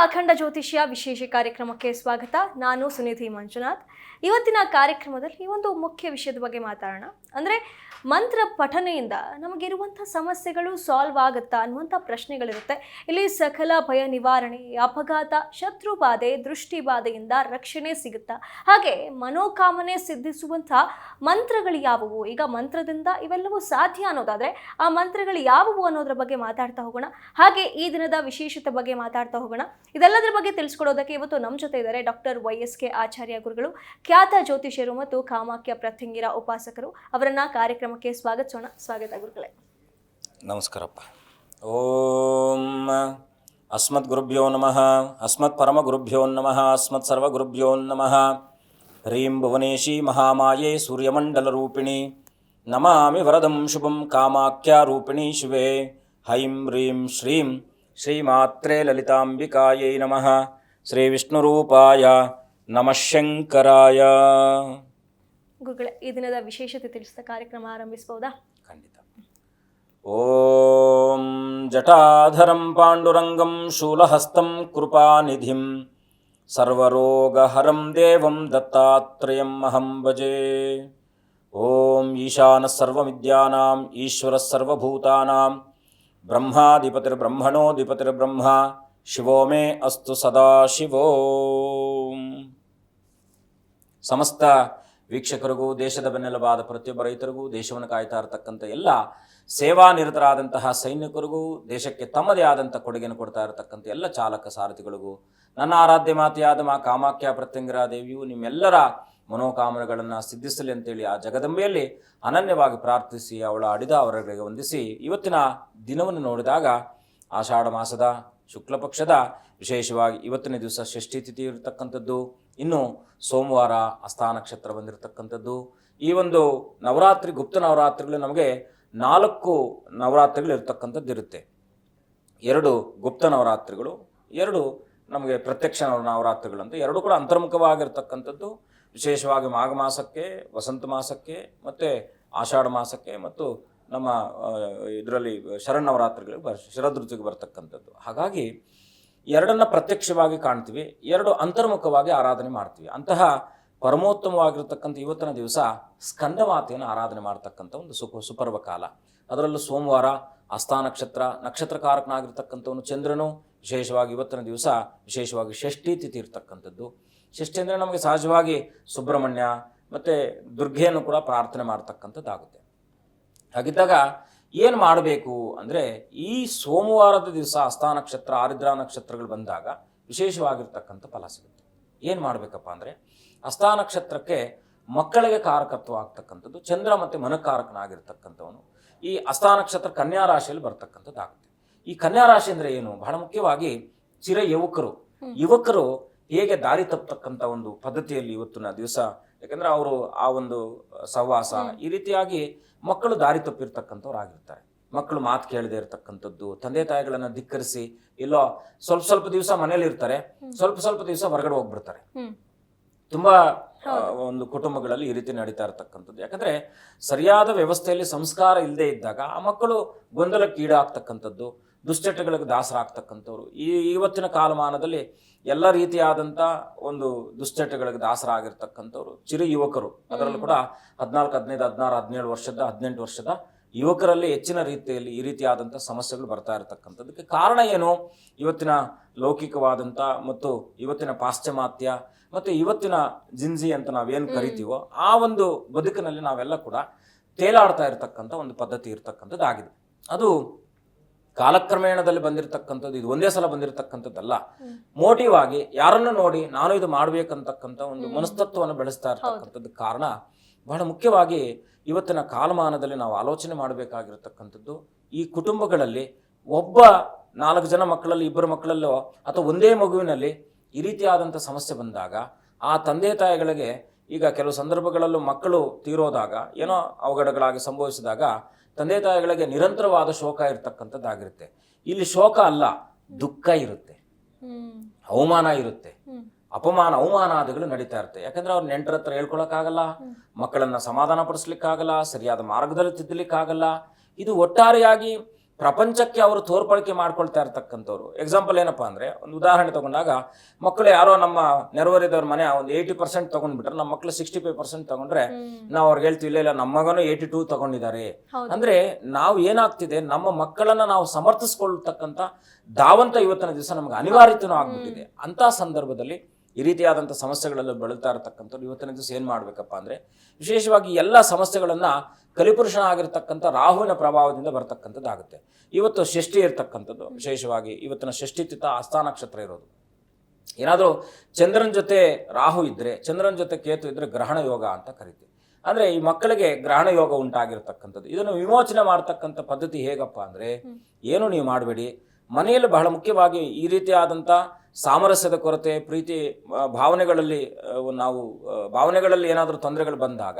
ಅಖಂಡ ಜ್ಯೋತಿಷ್ಯ ವಿಶೇಷ ಕಾರ್ಯಕ್ರಮಕ್ಕೆ ಸ್ವಾಗತ. ನಾನು ಸುನಿಧಿ ಮಂಜುನಾಥ್. ಇವತ್ತಿನ ಕಾರ್ಯಕ್ರಮದಲ್ಲಿ ಒಂದು ಮುಖ್ಯ ವಿಷಯದ ಬಗ್ಗೆ ಮಾತಾಡೋಣ. ಅಂದರೆ ಮಂತ್ರ ಪಠನೆಯಿಂದ ನಮಗಿರುವಂಥ ಸಮಸ್ಯೆಗಳು ಸಾಲ್ವ್ ಆಗುತ್ತಾ ಅನ್ನುವಂಥ ಪ್ರಶ್ನೆಗಳಿರುತ್ತೆ. ಇಲ್ಲಿ ಸಕಲ ಭಯ ನಿವಾರಣೆ, ಅಪಘಾತ, ಶತ್ರುಬಾಧೆ, ದೃಷ್ಟಿಬಾಧೆಯಿಂದ ರಕ್ಷಣೆ ಸಿಗುತ್ತಾ, ಹಾಗೆ ಮನೋಕಾಮನೆ ಸಿದ್ಧಿಸುವಂಥ ಮಂತ್ರಗಳು ಯಾವುವು, ಈಗ ಮಂತ್ರದಿಂದ ಇವೆಲ್ಲವೂ ಸಾಧ್ಯ ಅನ್ನೋದಾದರೆ ಆ ಮಂತ್ರಗಳು ಯಾವುವು ಅನ್ನೋದ್ರ ಬಗ್ಗೆ ಮಾತಾಡ್ತಾ ಹೋಗೋಣ. ಹಾಗೆ ಈ ದಿನದ ವಿಶೇಷತೆ ಬಗ್ಗೆ ಮಾತಾಡ್ತಾ ಹೋಗೋಣ. ಇದೆಲ್ಲದರ ಬಗ್ಗೆ ತಿಳಿಸ್ಕೊಡೋದಕ್ಕೆ ಇವತ್ತು ನಮ್ಮ ಜೊತೆ ಇದ್ದಾರೆ ಡಾಕ್ಟರ್ YSK ಆಚಾರ್ಯ ಗುರುಗಳು, ಖ್ಯಾತ ಜ್ಯೋತಿಷ್ಯರು ಮತ್ತು ಕಾಮಾಖ್ಯ ಪ್ರತ್ಯಂಗಿರ ಉಪಾಸಕರು. ಅವರನ್ನ ಕಾರ್ಯಕ್ರಮಕ್ಕೆ ಸ್ವಾಗತಿಸೋಣ. ಸ್ವಾಗತ ಗುರುಗಳೇ. ನಮಸ್ಕಾರಪ್ಪ. ಓಂ ಅಸ್ಮತ್ ಗುರುಭ್ಯೋ ನಮಃ, ಅಸ್ಮತ್ ಪರಮ ಗುರುಭ್ಯೋ ನಮಃ, ಅಸ್ಮತ್ ಸರ್ವ ಗುರುಭ್ಯೋ ನಮಃ. ಹ್ರೀಂ ಭುವನೇಶಿ ಮಹಾಮಾಯೇ ಸೂರ್ಯಮಂಡಲ ರೂಪಿಣಿ ನಮಾಮಿ ವರದಂ ಶುಭಂ ಕಾಮಾಖ್ಯ ರೂಪಿಣಿ ಶಿವೆ. ಹೈಂ ಹ್ರೀಂ ಶ್ರೀಂ ಶ್ರೀಮಾತ್ರೇ ಲಲಿತಾಂಬಿಕಾಯೈ ನಮಃ. ಶ್ರೀ ವಿಷ್ಣುರೂಪಾಯ ನಮಃ ಶಂಕರಾಯ. ಗುರುಗಳೇ, ಈ ದಿನದ ವಿಶೇಷತೆ ತಿಳಿಸಿದ ಕಾರ್ಯಕ್ರಮ ಆರಂಭಿಸಬಹುದಾ? ಖಂಡಿತ. ಓಂ ಜಟಾಧರಂ ಪಾಂಡುರಂಗಂ ಶೂಲಹಸ್తం ಕೃಪಾನಿಧಿಂ ಸರ್ವರೋಗಹರಂ ದೇವಂ ದತ್ತಾತ್ರೇಯಂ ಅಹಂ ಭಜೆ. ಓಂ ಈಶಾನಃ ಸರ್ವವಿದ್ಯಾನಾಂ ಈಶ್ವರಃ ಸರ್ವಭೂತಾನಾಂ ಬ್ರಹ್ಮಾಧಿಪತಿರ್ಬ್ರಹ್ಮಣೋಧಿಪತಿರ್ಬ್ರಹ್ಮ ಶಿವೋ ಮೇ ಅಸ್ತು ಸದಾಶಿವೋ. ಸಮಸ್ತ ವೀಕ್ಷಕರಿಗೂ, ದೇಶದ ಬೆನ್ನೆಲುಬಾದ ಪ್ರತಿಯೊಬ್ಬ ರೈತರಿಗೂ, ದೇಶವನ್ನು ಕಾಯ್ತಾ ಇರತಕ್ಕಂಥ ಎಲ್ಲ ಸೇವಾ ನಿರತರಾದಂತಹ ಸೈನಿಕರಿಗೂ, ದೇಶಕ್ಕೆ ತಮ್ಮದೇ ಆದಂಥ ಕೊಡುಗೆಯನ್ನು ಕೊಡ್ತಾ ಇರತಕ್ಕಂಥ ಎಲ್ಲ ಚಾಲಕ ಸಾರಥಿಗಳಿಗೂ, ನನ್ನ ಆರಾಧ್ಯ ಮಾತೆಯಾದ ಮಾ ಕಾಮಾಖ್ಯ ಪ್ರತ್ಯಂಗಿರ ದೇವಿಯು ನಿಮ್ಮೆಲ್ಲರ ಮನೋಕಾಮನೆಗಳನ್ನು ಸಿದ್ಧಿಸಲಿ ಅಂತೇಳಿ ಆ ಜಗದಂಬೆಯಲ್ಲಿ ಅನನ್ಯವಾಗಿ ಪ್ರಾರ್ಥಿಸಿ ಅವಳ ಅಡಿದ ಅವರಿಗೆ ವಂದಿಸಿ, ಇವತ್ತಿನ ದಿನವನ್ನು ನೋಡಿದಾಗ ಆಷಾಢ ಮಾಸದ ಶುಕ್ಲ ಪಕ್ಷದ ವಿಶೇಷವಾಗಿ ಇವತ್ತಿನ ದಿವಸ ಷಷ್ಠಿ ತಿಥಿ ಇರತಕ್ಕಂಥದ್ದು, ಇನ್ನು ಸೋಮವಾರ ಹಸ್ತ ನಕ್ಷತ್ರ ಬಂದಿರತಕ್ಕಂಥದ್ದು. ಈ ಒಂದು ನವರಾತ್ರಿ, ಗುಪ್ತ ನವರಾತ್ರಿಗಳು ನಮಗೆ 4 ನವರಾತ್ರಿಗಳು ಇರತಕ್ಕಂಥದ್ದು ಇರುತ್ತೆ. 2 ಗುಪ್ತ ನವರಾತ್ರಿಗಳು, 2 ನಮಗೆ ಪ್ರತ್ಯಕ್ಷ ನವರಾತ್ರಿಗಳು ಅಂತ 2 ಕೂಡ ಅಂತರ್ಮುಖವಾಗಿರ್ತಕ್ಕಂಥದ್ದು. ವಿಶೇಷವಾಗಿ ಮಾಘ ಮಾಸಕ್ಕೆ, ವಸಂತ ಮಾಸಕ್ಕೆ, ಮತ್ತು ಆಷಾಢ ಮಾಸಕ್ಕೆ, ಮತ್ತು ನಮ್ಮ ಇದರಲ್ಲಿ ಶರನ್ನವರಾತ್ರಿಗಳಿಗೆ ಶರದೃತಿಗೆ ಬರ್ತಕ್ಕಂಥದ್ದು. ಹಾಗಾಗಿ 2 ಪ್ರತ್ಯಕ್ಷವಾಗಿ ಕಾಣ್ತೀವಿ, 2 ಅಂತರ್ಮುಖವಾಗಿ ಆರಾಧನೆ ಮಾಡ್ತೀವಿ. ಅಂತಹ ಪರಮೋತ್ತಮವಾಗಿರ್ತಕ್ಕಂಥ ಇವತ್ತಿನ ದಿವಸ ಸ್ಕಂದಮಾತೆಯನ್ನು ಆರಾಧನೆ ಮಾಡ್ತಕ್ಕಂಥ ಒಂದು ಸುಪರ್ವ ಕಾಲ. ಅದರಲ್ಲೂ ಸೋಮವಾರ ಹಸ್ತ ನಕ್ಷತ್ರ, ನಕ್ಷತ್ರಕಾರಕನಾಗಿರ್ತಕ್ಕಂಥವನು ಚಂದ್ರನು. ವಿಶೇಷವಾಗಿ ಇವತ್ತಿನ ದಿವಸ ವಿಶೇಷವಾಗಿ ಷಷ್ಠಿ ತಿಥಿ ಇರ್ತಕ್ಕಂಥದ್ದು. ಷಷ್ಠಿ ಅಂದರೆ ನಮಗೆ ಸಹಜವಾಗಿ ಸುಬ್ರಹ್ಮಣ್ಯ ಮತ್ತು ದುರ್ಗೆಯನ್ನು ಕೂಡ ಪ್ರಾರ್ಥನೆ ಮಾಡ್ತಕ್ಕಂಥದ್ದಾಗುತ್ತೆ. ಹಾಗಿದ್ದಾಗ ಏನು ಮಾಡಬೇಕು ಅಂದರೆ, ಈ ಸೋಮವಾರದ ದಿವಸ ಹಸ್ತ ನಕ್ಷತ್ರ, ಆರಿದ್ರ ನಕ್ಷತ್ರಗಳು ಬಂದಾಗ ವಿಶೇಷವಾಗಿರ್ತಕ್ಕಂಥ ಫಲ ಸಿಗುತ್ತೆ. ಏನು ಮಾಡಬೇಕಪ್ಪ ಅಂದರೆ, ಹಸ್ತ ನಕ್ಷತ್ರಕ್ಕೆ ಮಕ್ಕಳಿಗೆ ಕಾರಕತ್ವ ಆಗ್ತಕ್ಕಂಥದ್ದು ಚಂದ್ರ ಮತ್ತು ಮನಕಾರಕನಾಗಿರ್ತಕ್ಕಂಥವನು. ಈ ಹಸ್ತ ನಕ್ಷತ್ರ ಕನ್ಯಾ ರಾಶಿಯಲ್ಲಿ ಬರ್ತಕ್ಕಂಥದ್ದಾಗುತ್ತೆ. ಈ ಕನ್ಯಾ ರಾಶಿ ಅಂದರೆ ಏನು? ಬಹಳ ಮುಖ್ಯವಾಗಿ ಚಿರ ಯುವಕರು ಹೇಗೆ ದಾರಿ ತಪ್ಪತಕ್ಕಂಥ ಒಂದು ಪದ್ಧತಿಯಲ್ಲಿ ಇವತ್ತಿನ ದಿವಸ, ಯಾಕಂದರೆ ಅವರು ಆ ಒಂದು ಸಹವಾಸ ಈ ರೀತಿಯಾಗಿ ಮಕ್ಕಳು ದಾರಿ ತಪ್ಪಿರ್ತಕ್ಕಂಥವ್ರು ಆಗಿರ್ತಾರೆ. ಮಕ್ಕಳು ಮಾತು ಕೇಳದೆ ಇರತಕ್ಕಂಥದ್ದು, ತಂದೆ ತಾಯಿಗಳನ್ನು ಧಿಕ್ಕರಿಸಿ ಎಲ್ಲೋ ಸ್ವಲ್ಪ ದಿವಸ ಮನೇಲಿ ಇರ್ತಾರೆ, ಸ್ವಲ್ಪ ದಿವಸ ಹೊರಗಡೆ ಹೋಗ್ಬಿಡ್ತಾರೆ. ತುಂಬಾ ಒಂದು ಕುಟುಂಬಗಳಲ್ಲಿ ಈ ರೀತಿ ನಡೀತಾ ಇರತಕ್ಕಂಥದ್ದು. ಯಾಕಂದ್ರೆ ಸರಿಯಾದ ವ್ಯವಸ್ಥೆಯಲ್ಲಿ ಸಂಸ್ಕಾರ ಇಲ್ಲದೆ ಇದ್ದಾಗ ಆ ಮಕ್ಕಳು ಗೊಂದಲಕ್ಕೀಡಾಗ್ತಕ್ಕಂಥದ್ದು, ದುಶ್ಚಟಗಳಿಗೆ ದಾಸರಾಗ್ತಕ್ಕಂಥವ್ರು. ಇವತ್ತಿನ ಕಾಲಮಾನದಲ್ಲಿ ಎಲ್ಲ ರೀತಿಯಾದಂಥ ಒಂದು ದುಶ್ಚಟಗಳಿಗೆ ದಾಸರಾಗಿರ್ತಕ್ಕಂಥವ್ರು ಚಿರು ಯುವಕರು. ಅದರಲ್ಲೂ ಕೂಡ 14, 15, 16, 17 ವರ್ಷದ 18 ವರ್ಷದ ಯುವಕರಲ್ಲಿ ಹೆಚ್ಚಿನ ರೀತಿಯಲ್ಲಿ ಈ ರೀತಿಯಾದಂಥ ಸಮಸ್ಯೆಗಳು ಬರ್ತಾ ಇರತಕ್ಕಂಥದ್ದಕ್ಕೆ ಕಾರಣ ಏನು? ಇವತ್ತಿನ ಲೌಕಿಕವಾದಂಥ ಮತ್ತು ಇವತ್ತಿನ ಪಾಶ್ಚಿಮಾತ್ಯ ಮತ್ತು ಇವತ್ತಿನ ಜಿನ್ಜಿ ಅಂತ ನಾವೇನು ಕರಿತೀವೋ ಆ ಒಂದು ಬದುಕಿನಲ್ಲಿ ನಾವೆಲ್ಲ ಕೂಡ ತೇಲಾಡ್ತಾ ಇರತಕ್ಕಂಥ ಒಂದು ಪದ್ಧತಿ ಇರ್ತಕ್ಕಂಥದ್ದಾಗಿದೆ. ಅದು ಕಾಲಕ್ರಮೇಣದಲ್ಲಿ ಬಂದಿರತಕ್ಕಂಥದ್ದು, ಇದು ಒಂದೇ ಸಲ ಬಂದಿರತಕ್ಕಂಥದ್ದಲ್ಲ. ಮೋಟಿವ್ ಆಗಿ ಯಾರನ್ನು ನೋಡಿ ನಾನು ಇದು ಮಾಡ್ಬೇಕಂತಕ್ಕಂಥ ಒಂದು ಮನಸ್ತತ್ವವನ್ನು ಬೆಳೆಸ್ತಾ ಇರ್ತಕ್ಕಂಥದ್ದು ಕಾರಣ. ಬಹಳ ಮುಖ್ಯವಾಗಿ ಇವತ್ತಿನ ಕಾಲಮಾನದಲ್ಲಿ ನಾವು ಆಲೋಚನೆ ಮಾಡಬೇಕಾಗಿರತಕ್ಕಂಥದ್ದು, ಈ ಕುಟುಂಬಗಳಲ್ಲಿ ಒಬ್ಬ 4 ಜನ ಮಕ್ಕಳಲ್ಲಿ 2 ಮಕ್ಕಳಲ್ಲೋ ಅಥವಾ ಒಂದೇ ಮಗುವಿನಲ್ಲಿ ಈ ರೀತಿಯಾದಂಥ ಸಮಸ್ಯೆ ಬಂದಾಗ ಆ ತಂದೆ ತಾಯಿಗಳಿಗೆ, ಈಗ ಕೆಲವು ಸಂದರ್ಭಗಳಲ್ಲೂ ಮಕ್ಕಳು ತೀರೋದಾಗ, ಏನೋ ಅವಘಡಗಳಾಗಿ ಸಂಭವಿಸಿದಾಗ ತಂದೆ ತಾಯಿಗಳಿಗೆ ನಿರಂತರವಾದ ಶೋಕ ಇರ್ತಕ್ಕಂಥದ್ದಾಗಿರುತ್ತೆ. ಇಲ್ಲಿ ಶೋಕ ಅಲ್ಲ, ದುಃಖ ಇರುತ್ತೆ, ಅವಮಾನ ಇರುತ್ತೆ, ಅವಮಾನಾದಿಗಳು ನಡೀತಾ ಇರುತ್ತೆ. ಯಾಕಂದ್ರೆ ಅವ್ರ ನೆಂಟರ ಹತ್ರ ಹೇಳ್ಕೊಳಕ್ಕಾಗಲ್ಲ, ಮಕ್ಕಳನ್ನ ಸಮಾಧಾನ ಪಡಿಸ್ಲಿಕ್ಕಾಗಲ್ಲ, ಸರಿಯಾದ ಮಾರ್ಗದಲ್ಲಿ ತಿದ್ದಲಿಕ್ಕಾಗಲ್ಲ. ಇದು ಒಟ್ಟಾರೆಯಾಗಿ ಪ್ರಪಂಚಕ್ಕೆ ಅವರು ತೋರ್ಪಡಿಕೆ ಮಾಡ್ಕೊಳ್ತಾ ಇರ್ತಕ್ಕಂಥವ್ರು. ಎಕ್ಸಾಂಪಲ್ ಏನಪ್ಪಾ ಅಂದ್ರೆ, ಒಂದು ಉದಾಹರಣೆ ತಗೊಂಡಾಗ, ಮಕ್ಕಳು ಯಾರೋ ನಮ್ಮ ನೆರವರಿದವ್ರ ಮನೆ ಒಂದು 80% ತಗೊಂಡ್ಬಿಟ್ರೆ, ನಮ್ಮ ಮಕ್ಕಳು 65% ತಗೊಂಡ್ರೆ ನಾವು ಅವ್ರಿಗೆ ಹೇಳ್ತೀವಿ, ಇಲ್ಲ ನಮ್ಮ ಮಗನು 82 ತಗೊಂಡಿದ್ದಾರೆ. ಅಂದ್ರೆ ನಾವು ಏನಾಗ್ತಿದೆ, ನಮ್ಮ ಮಕ್ಕಳನ್ನ ನಾವು ಸಮರ್ಥಿಸ್ಕೊಳ್ತಕ್ಕಂಥ ಧಾವಂತ ಇವತ್ತಿನ ದಿವಸ ನಮ್ಗೆ ಅನಿವಾರ್ಯತೆನೂ ಆಗ್ಬಿಟ್ಟಿದೆ. ಅಂತ ಸಂದರ್ಭದಲ್ಲಿ ಈ ರೀತಿಯಾದಂಥ ಸಮಸ್ಯೆಗಳಲ್ಲಿ ಬೆಳೀತಾ ಇರತಕ್ಕಂಥವ್ರು ಇವತ್ತಿನ ದಿವಸ ಏನು ಮಾಡಬೇಕಪ್ಪ ಅಂದರೆ, ವಿಶೇಷವಾಗಿ ಎಲ್ಲ ಸಮಸ್ಯೆಗಳನ್ನು ಕಲಿಪುರುಷನಾಗಿರ್ತಕ್ಕಂಥ ರಾಹುವಿನ ಪ್ರಭಾವದಿಂದ ಬರ್ತಕ್ಕಂಥದ್ದಾಗುತ್ತೆ. ಇವತ್ತು ಷಷ್ಠಿ ಇರ್ತಕ್ಕಂಥದ್ದು, ವಿಶೇಷವಾಗಿ ಇವತ್ತಿನ ಷಷ್ಠಿತಿಥ ಹಸ್ತ ನಕ್ಷತ್ರ ಇರೋದು. ಏನಾದರೂ ಚಂದ್ರನ ಜೊತೆ ರಾಹು ಇದ್ದರೆ, ಚಂದ್ರನ ಜೊತೆ ಕೇತು ಇದ್ದರೆ ಗ್ರಹಣ ಯೋಗ ಅಂತ ಕರಿತೀವಿ. ಅಂದರೆ ಈ ಮಕ್ಕಳಿಗೆ ಗ್ರಹಣ ಯೋಗ ಉಂಟಾಗಿರ್ತಕ್ಕಂಥದ್ದು. ಇದನ್ನು ವಿಮೋಚನೆ ಮಾಡ್ತಕ್ಕಂಥ ಪದ್ಧತಿ ಹೇಗಪ್ಪ ಅಂದರೆ, ಏನು ನೀವು ಮಾಡಬೇಡಿ, ಮನೆಯಲ್ಲಿ ಬಹಳ ಮುಖ್ಯವಾಗಿ ಈ ರೀತಿಯಾದಂಥ ಸಾಮರಸ್ಯದ ಕೊರತೆ, ಪ್ರೀತಿ ಭಾವನೆಗಳಲ್ಲಿ ಭಾವನೆಗಳಲ್ಲಿ ಏನಾದರೂ ತೊಂದರೆಗಳು ಬಂದಾಗ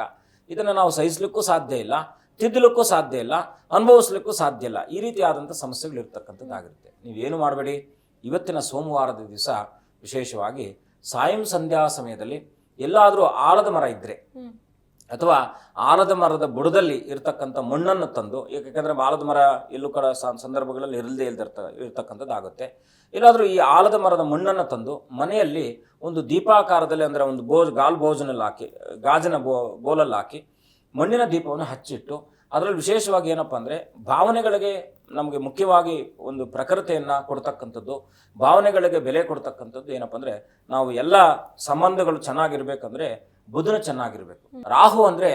ಇದನ್ನು ನಾವು ಸಹಿಸಲಿಕ್ಕೂ ಸಾಧ್ಯ ಇಲ್ಲ, ತಿದ್ದಲಿಕ್ಕೂ ಸಾಧ್ಯ ಇಲ್ಲ, ಅನುಭವಿಸ್ಲಿಕ್ಕೂ ಸಾಧ್ಯ ಇಲ್ಲ. ಈ ರೀತಿಯಾದಂಥ ಸಮಸ್ಯೆಗಳು ಇರ್ತಕ್ಕಂಥದ್ದಾಗಿರುತ್ತೆ. ನೀವೇನು ಮಾಡಬೇಡಿ, ಇವತ್ತಿನ ಸೋಮವಾರದ ದಿವಸ ವಿಶೇಷವಾಗಿ ಸಾಯಂ ಸಂಧ್ಯಾ ಸಮಯದಲ್ಲಿ ಎಲ್ಲಾದರೂ ಆಲದ ಮರ ಇದ್ದರೆ, ಅಥವಾ ಆಲದ ಮರದ ಬುಡದಲ್ಲಿ ಇರ್ತಕ್ಕಂಥ ಮಣ್ಣನ್ನು ತಂದು, ಯಾಕೆಂದರೆ ಆಲದ ಮರ ಎಲ್ಲೂ ಕಡೆ ಸಂದರ್ಭಗಳಲ್ಲಿ ಇರದೇ ಇರ್ತಕ್ಕಂಥದ್ದಾಗುತ್ತೆ. ಇಲ್ಲಾದರೂ ಈ ಆಲದ ಮರದ ಮಣ್ಣನ್ನು ತಂದು ಮನೆಯಲ್ಲಿ ಒಂದು ದೀಪಾಕಾರದಲ್ಲಿ, ಅಂದರೆ ಒಂದು ಗಾಲ್ ಬೋಜನಲ್ಲಿ ಹಾಕಿ, ಗಾಜಿನ ಬೋಲಲ್ಲಿ ಹಾಕಿ ಮಣ್ಣಿನ ದೀಪವನ್ನು ಹಚ್ಚಿಟ್ಟು, ಅದರಲ್ಲಿ ವಿಶೇಷವಾಗಿ ಏನಪ್ಪ ಅಂದರೆ, ಭಾವನೆಗಳಿಗೆ ನಮಗೆ ಮುಖ್ಯವಾಗಿ ಒಂದು ಪ್ರಖರತೆಯನ್ನು ಕೊಡ್ತಕ್ಕಂಥದ್ದು, ಭಾವನೆಗಳಿಗೆ ಬೆಲೆ ಕೊಡ್ತಕ್ಕಂಥದ್ದು ಏನಪ್ಪ ಅಂದರೆ, ನಾವು ಎಲ್ಲ ಸಂಬಂಧಗಳು ಚೆನ್ನಾಗಿರ್ಬೇಕಂದ್ರೆ ಬುಧನ ಚೆನ್ನಾಗಿರ್ಬೇಕು. ರಾಹು ಅಂದರೆ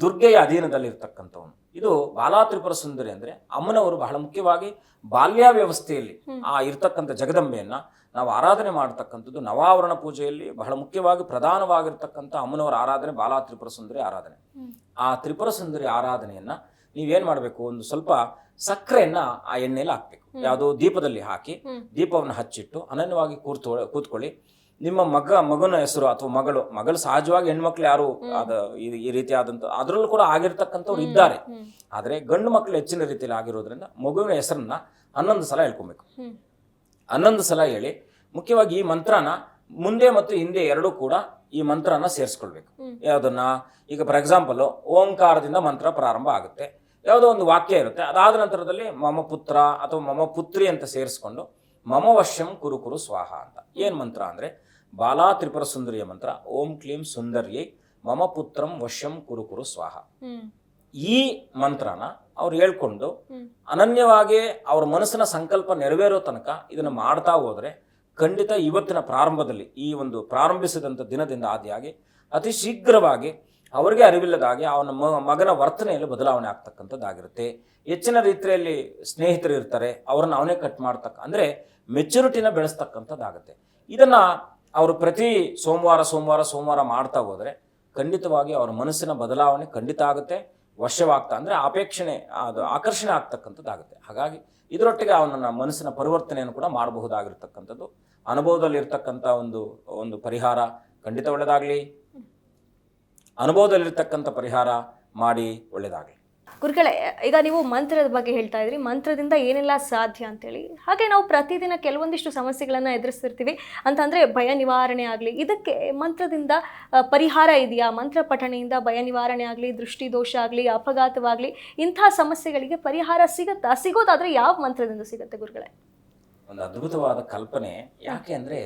ದುರ್ಗೆಯ ಅಧೀನದಲ್ಲಿರ್ತಕ್ಕಂಥವನು. ಇದು ಬಾಲಾ ತ್ರಿಪುರ ಸುಂದರಿ ಅಂದರೆ ಅಮ್ಮನವರು ಬಹಳ ಮುಖ್ಯವಾಗಿ ಬಾಲ್ಯ ವ್ಯವಸ್ಥೆಯಲ್ಲಿ ಇರ್ತಕ್ಕಂಥ ಜಗದಂಬೆಯನ್ನ ನಾವು ಆರಾಧನೆ ಮಾಡ್ತಕ್ಕಂಥದ್ದು. ನವಾವರಣ ಪೂಜೆಯಲ್ಲಿ ಬಹಳ ಮುಖ್ಯವಾಗಿ ಪ್ರಧಾನವಾಗಿರ್ತಕ್ಕಂಥ ಅಮ್ಮನವರ ಆರಾಧನೆ ಬಾಲಾ ತ್ರಿಪುರ ಸುಂದರಿ ಆರಾಧನೆ. ಆ ತ್ರಿಪುರ ಸುಂದರಿ ಆರಾಧನೆಯನ್ನ ನೀವೇನ್ ಮಾಡಬೇಕು, ಒಂದು ಸ್ವಲ್ಪ ಸಕ್ಕರೆಯನ್ನ ಆ ಎಣ್ಣೆಯಲ್ಲಿ ಹಾಕ್ಬೇಕು. ಯಾವುದೋ ದೀಪದಲ್ಲಿ ಹಾಕಿ ದೀಪವನ್ನು ಹಚ್ಚಿಟ್ಟು ಅನನ್ಯವಾಗಿ ಕೂತ್ಕೊಳ್ಳಿ. ನಿಮ್ಮ ಮಗನ ಹೆಸರು ಅಥವಾ ಮಗಳು ಸಹಜವಾಗಿ ಹೆಣ್ಮಕ್ಳು ಯಾರು ಈ ರೀತಿಯಾದಂಥ ಅದರಲ್ಲೂ ಕೂಡ ಆಗಿರ್ತಕ್ಕಂಥವ್ರು ಇದ್ದಾರೆ. ಆದರೆ ಗಂಡು ಮಕ್ಕಳು ಹೆಚ್ಚಿನ ರೀತಿಯಲ್ಲಿ ಆಗಿರೋದ್ರಿಂದ ಮಗುವಿನ ಹೆಸರನ್ನ 11 ಸಲ ಹೇಳ್ಕೊಬೇಕು. 11 ಸಲ ಹೇಳಿ, ಮುಖ್ಯವಾಗಿ ಈ ಮಂತ್ರನ ಮುಂದೆ ಮತ್ತು ಹಿಂದೆ ಎರಡೂ ಕೂಡ ಈ ಮಂತ್ರನ ಸೇರಿಸ್ಕೊಳ್ಬೇಕು. ಯಾವುದನ್ನ, ಈಗ ಫಾರ್ ಎಕ್ಸಾಂಪಲ್ ಓಂಕಾರದಿಂದ ಮಂತ್ರ ಪ್ರಾರಂಭ ಆಗುತ್ತೆ, ಯಾವುದೋ ಒಂದು ವಾಕ್ಯ ಇರುತ್ತೆ, ಅದಾದ ನಂತರದಲ್ಲಿ ಮಮ ಪುತ್ರ ಅಥವಾ ಮಮ ಪುತ್ರಿ ಅಂತ ಸೇರಿಸ್ಕೊಂಡು ಮಮ ವಶ್ಯಂ ಕುರು ಕುರು ಸ್ವಾಹ ಅಂತ. ಏನು ಮಂತ್ರ ಅಂದರೆ, ಬಾಲಾ ತ್ರಿಪುರ ಸುಂದರಿಯ ಮಂತ್ರ, ಓಂ ಕ್ಲೀಂ ಸುಂದರ್ಯೈ ಮಮ ಪುತ್ರಂ ವಶ್ಯಂ ಕುರು ಕುರು ಸ್ವಾಹ. ಈ ಮಂತ್ರನ ಅವ್ರು ಹೇಳ್ಕೊಂಡು ಅನನ್ಯವಾಗಿ ಅವ್ರ ಮನಸ್ಸಿನ ಸಂಕಲ್ಪ ನೆರವೇರೋ ತನಕ ಇದನ್ನು ಮಾಡ್ತಾ ಹೋದ್ರೆ ಖಂಡಿತ ಇವತ್ತಿನ ಪ್ರಾರಂಭದಲ್ಲಿ, ಈ ಒಂದು ಪ್ರಾರಂಭಿಸಿದಂಥ ದಿನದಿಂದ ಆದಿಯಾಗಿ ಅತಿ ಶೀಘ್ರವಾಗಿ ಅವರಿಗೆ ಅರಿವಿಲ್ಲದಾಗಿ ಅವನ ಮಗನ ವರ್ತನೆಯಲ್ಲಿ ಬದಲಾವಣೆ ಆಗ್ತಕ್ಕಂಥದ್ದಾಗಿರುತ್ತೆ. ಹೆಚ್ಚಿನ ರೀತಿಯಲ್ಲಿ ಸ್ನೇಹಿತರು ಇರ್ತಾರೆ, ಅವ್ರನ್ನ ಅವನೇ ಕಟ್ ಅಂದರೆ ಮೆಚುರಿಟಿನ ಬೆಳೆಸ್ತಕ್ಕಂಥದ್ದಾಗುತ್ತೆ. ಇದನ್ನ ಅವರು ಪ್ರತಿ ಸೋಮವಾರ ಮಾಡ್ತಾ ಹೋದರೆ ಖಂಡಿತವಾಗಿ ಅವರ ಮನಸ್ಸಿನ ಬದಲಾವಣೆ ಖಂಡಿತ ಆಗುತ್ತೆ. ವಶವಾಗ್ತಾ ಅಂದರೆ ಆಕರ್ಷಣೆ ಆಗ್ತಕ್ಕಂಥದ್ದಾಗುತ್ತೆ. ಹಾಗಾಗಿ ಇದರೊಟ್ಟಿಗೆ ಅವನ ಮನಸ್ಸಿನ ಪರಿವರ್ತನೆಯನ್ನು ಕೂಡ ಮಾಡಬಹುದಾಗಿರ್ತಕ್ಕಂಥದ್ದು. ಅನುಭವದಲ್ಲಿ ಇರ್ತಕ್ಕಂಥ ಒಂದು ಪರಿಹಾರ ಖಂಡಿತ ಒಳ್ಳೆಯದಾಗಲಿ. ಅನುಭವದಲ್ಲಿರ್ತಕ್ಕಂಥ ಪರಿಹಾರ ಮಾಡಿ ಒಳ್ಳೆಯದಾಗಲಿ. ಗುರುಗಳೇ, ಈಗ ನೀವು ಮಂತ್ರದ ಬಗ್ಗೆ ಹೇಳ್ತಾ ಇದ್ರಿ, ಮಂತ್ರದಿಂದ ಏನೆಲ್ಲ ಸಾಧ್ಯ ಅಂತೇಳಿ. ಹಾಗೆ ನಾವು ಪ್ರತಿದಿನ ಕೆಲವೊಂದಿಷ್ಟು ಸಮಸ್ಯೆಗಳನ್ನು ಎದುರಿಸ್ತಿರ್ತೀವಿ ಅಂತಂದರೆ ಭಯ ನಿವಾರಣೆ ಆಗಲಿ, ಇದಕ್ಕೆ ಮಂತ್ರದಿಂದ ಪರಿಹಾರ ಇದೆಯಾ? ಮಂತ್ರ ಪಠಣೆಯಿಂದ ಭಯ ನಿವಾರಣೆ ಆಗಲಿ, ದೃಷ್ಟಿ ದೋಷ ಆಗಲಿ, ಅಪಘಾತವಾಗಲಿ, ಇಂಥ ಸಮಸ್ಯೆಗಳಿಗೆ ಪರಿಹಾರ ಸಿಗುತ್ತಾ? ಸಿಗೋದಾದರೆ ಯಾವ ಮಂತ್ರದಿಂದ ಸಿಗುತ್ತೆ ಗುರುಗಳೇ? ಒಂದು ಅದ್ಭುತವಾದ ಕಲ್ಪನೆ. ಯಾಕೆ ಅಂದರೆ,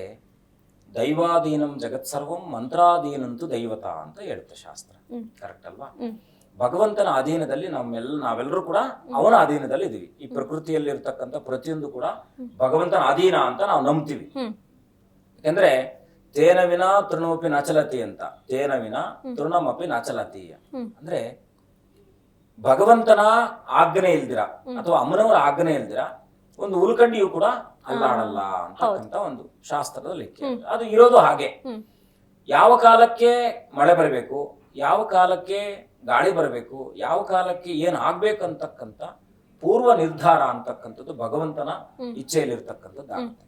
ದೈವಾಧೀನಂ ಜಗತ್ಸರ್ವಂ ಮಂತ್ರಾಧೀನಂತೂ ದೈವತ ಅಂತ ಹೇಳುತ್ತೆ ಶಾಸ್ತ್ರ. ಕರೆಕ್ಟ್ ಅಲ್ವಾ? ಭಗವಂತನ ಅಧೀನದಲ್ಲಿ ನಾವೆಲ್ಲರೂ ಕೂಡ ಅವನ ಅಧೀನದಲ್ಲಿ ಇದೀವಿ. ಈ ಪ್ರಕೃತಿಯಲ್ಲಿ ಇರ್ತಕ್ಕಂಥ ಪ್ರತಿಯೊಂದು ಕೂಡ ಭಗವಂತನ ಅಧೀನ ಅಂತ ನಾವು ನಂಬ್ತೀವಿ. ಯಾಕಂದ್ರೆ ತೇನ ವಿನ ತೃಣಮಪಿ ನಚಲತಿ ಅಂತ, ತೇನ ವಿನ ತೃಣಮಪಿ ನಚಲತಿ ಅಂದ್ರೆ ಭಗವಂತನ ಆಜ್ಞೆ ಇಲ್ದಿರ ಅಥವಾ ಅಮ್ಮನವರ ಆಜ್ಞೆ ಇಲ್ದಿರ ಒಂದು ಉಲ್ಕಂಡಿಯು ಕೂಡ ಅಲ್ಲಾಡಲ್ಲ ಅಂತಕ್ಕಂಥ ಒಂದು ಶಾಸ್ತ್ರದ ಲೆಕ್ಕ. ಅದು ಇರೋದು ಹಾಗೆ. ಯಾವ ಕಾಲಕ್ಕೆ ಮಳೆ ಬರಬೇಕು, ಯಾವ ಕಾಲಕ್ಕೆ ಗಾಳಿ ಬರಬೇಕು, ಯಾವ ಕಾಲಕ್ಕೆ ಏನು ಆಗ್ಬೇಕಂತಕ್ಕಂಥ ಪೂರ್ವ ನಿರ್ಧಾರ ಅಂತಕ್ಕಂಥದ್ದು ಭಗವಂತನ ಇಚ್ಛೆಯಲ್ಲಿರ್ತಕ್ಕಂಥದ್ದಾಗುತ್ತೆ.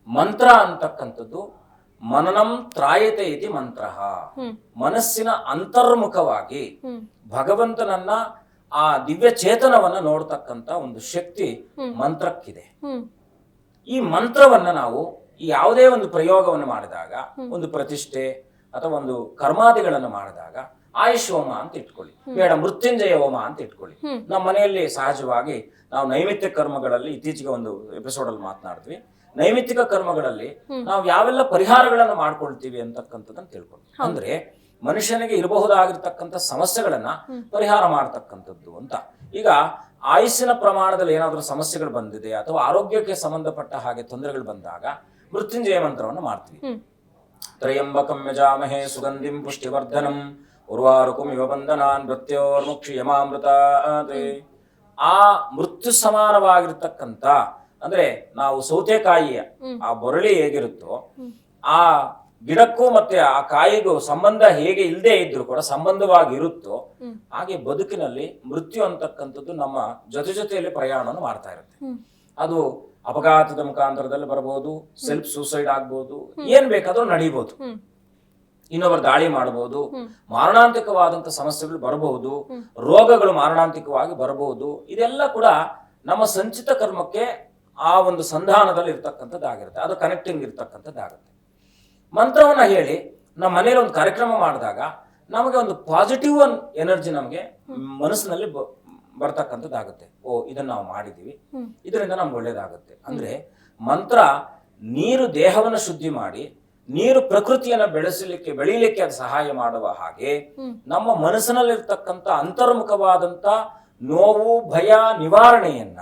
ಮಂತ್ರ ಅಂತಕ್ಕಂಥದ್ದು ಮನನಂ ತ್ರಾಯತೆ ಇತಿ ಮಂತ್ರ. ಮನಸ್ಸಿನ ಅಂತರ್ಮುಖವಾಗಿ ಭಗವಂತನನ್ನ ಆ ದಿವ್ಯ ಚೇತನವನ್ನ ನೋಡ್ತಕ್ಕಂಥ ಒಂದು ಶಕ್ತಿ ಮಂತ್ರಕ್ಕಿದೆ. ಈ ಮಂತ್ರವನ್ನ ನಾವು ಯಾವುದೇ ಒಂದು ಪ್ರಯೋಗವನ್ನು ಮಾಡಿದಾಗ, ಒಂದು ಪ್ರತಿಷ್ಠೆ ಅಥವಾ ಒಂದು ಕರ್ಮಾದಿಗಳನ್ನು ಮಾಡಿದಾಗ ಆಯುಷ್ ಹೋಮ ಅಂತ ಇಟ್ಕೊಳ್ಳಿ, ಬೇಡ ಮೃತ್ಯುಂಜಯ ಹೋಮ ಅಂತ ಇಟ್ಕೊಳ್ಳಿ. ನಮ್ಮ ಮನೆಯಲ್ಲಿ ಸಹಜವಾಗಿ ನಾವು ನೈಮಿತ್ಯ ಕರ್ಮಗಳಲ್ಲಿ ಇತ್ತೀಚೆಗೆ ಒಂದು ಎಪಿಸೋಡ್ ಅಲ್ಲಿ ಮಾತನಾಡಿದ್ವಿ. ನೈಮಿತ್ತಿಕ ಕರ್ಮಗಳಲ್ಲಿ ನಾವು ಯಾವೆಲ್ಲ ಪರಿಹಾರಗಳನ್ನು ಮಾಡ್ಕೊಳ್ತೀವಿ ಅಂತಕ್ಕಂಥದ್ದನ್ನ ತಿಳ್ಕೊಳ್ಳಿ. ಅಂದ್ರೆ ಮನುಷ್ಯನಿಗೆ ಇರಬಹುದಾಗಿರ್ತಕ್ಕಂಥ ಸಮಸ್ಯೆಗಳನ್ನ ಪರಿಹಾರ ಮಾಡ್ತಕ್ಕಂಥದ್ದು ಅಂತ. ಈಗ ಆಯುಸ್ಸಿನ ಪ್ರಮಾಣದಲ್ಲಿ ಏನಾದರೂ ಸಮಸ್ಯೆಗಳು ಬಂದಿದೆ ಅಥವಾ ಆರೋಗ್ಯಕ್ಕೆ ಸಂಬಂಧಪಟ್ಟ ಹಾಗೆ ತೊಂದರೆಗಳು ಬಂದಾಗ ಮೃತ್ಯುಂಜಯ ಮಂತ್ರವನ್ನು ಮಾಡ್ತೀವಿ. ತ್ರಯಂಬಕಂ ಯಜಾಮಹೇ ಸುಗಂಧಿಂ ಪುಷ್ಟಿವರ್ಧನಂ ಉರ್ವಾರುಕಂ ಇವ ಬಂಧನಾನ್ ಮೃತ್ಯೋರ್ಮುಕ್ಷಿಯಮಾಮೃತ. ಆ ಮೃತ್ಯು ಸಮಾನವಾಗಿರ್ತಕ್ಕಂಥ, ಅಂದ್ರೆ ನಾವು ಸೌತೆಕಾಯಿಯ ಆ ಬೊರಳಿ ಹೇಗಿರುತ್ತೋ ಆ ಗಿಡಕ್ಕೂ ಮತ್ತೆ ಆ ಕಾಯಿಗೂ ಸಂಬಂಧ ಹೇಗೆ ಇಲ್ಲದೆ ಇದ್ರು ಕೂಡ ಸಂಬಂಧವಾಗಿ ಇರುತ್ತೋ ಹಾಗೆ ಬದುಕಿನಲ್ಲಿ ಮೃತ್ಯು ಅಂತಕ್ಕಂಥದ್ದು ನಮ್ಮ ಜೊತೆಯಲ್ಲಿ ಪ್ರಯಾಣವನ್ನು ಮಾಡ್ತಾ ಇರುತ್ತೆ. ಅದು ಅಪಘಾತದ ಮುಖಾಂತರದಲ್ಲಿ ಬರಬಹುದು, ಸೆಲ್ಫ್ ಸೂಸೈಡ್ ಆಗ್ಬಹುದು, ಏನ್ ಬೇಕಾದ್ರೂ ನಡೀಬಹುದು, ಇನ್ನೊಬ್ಬರು ದಾಳಿ ಮಾಡಬಹುದು, ಮಾರಣಾಂತಿಕವಾದಂತ ಸಮಸ್ಯೆಗಳು ಬರಬಹುದು, ರೋಗಗಳು ಮಾರಣಾಂತಿಕವಾಗಿ ಬರಬಹುದು. ಇದೆಲ್ಲ ಕೂಡ ನಮ್ಮ ಸಂಚಿತ ಕರ್ಮಕ್ಕೆ ಆ ಒಂದು ಸಂಧಾನದಲ್ಲಿ ಇರ್ತಕ್ಕಂಥದ್ದಾಗಿರುತ್ತೆ, ಅದು ಕನೆಕ್ಟಿಂಗ್ ಇರ್ತಕ್ಕಂಥದ್ದಾಗುತ್ತೆ. ಮಂತ್ರವನ್ನ ಹೇಳಿ ನಮ್ಮ ಮನೇಲಿ ಒಂದು ಕಾರ್ಯಕ್ರಮ ಮಾಡಿದಾಗ ನಮಗೆ ಒಂದು ಪಾಸಿಟಿವ್ ಎನರ್ಜಿ ನಮಗೆ ಮನಸ್ಸಿನಲ್ಲಿ ಬರ್ತಕ್ಕಂಥದ್ದಾಗುತ್ತೆ. ಓ, ಇದನ್ನ ನಾವು ಮಾಡಿದೀವಿ, ಇದರಿಂದ ನಮ್ಗೆ ಒಳ್ಳೇದಾಗುತ್ತೆ. ಅಂದ್ರೆ ಮಂತ್ರ ನೀರು ದೇಹವನ್ನು ಶುದ್ಧಿ ಮಾಡಿ ನೀರು ಪ್ರಕೃತಿಯನ್ನ ಬೆಳೀಲಿಕ್ಕೆ ಅದು ಸಹಾಯ ಮಾಡುವ ಹಾಗೆ ನಮ್ಮ ಮನಸ್ಸಿನಲ್ಲಿರ್ತಕ್ಕಂಥ ಅಂತರ್ಮುಖವಾದಂತ ನೋವು ಭಯ ನಿವಾರಣೆಯನ್ನ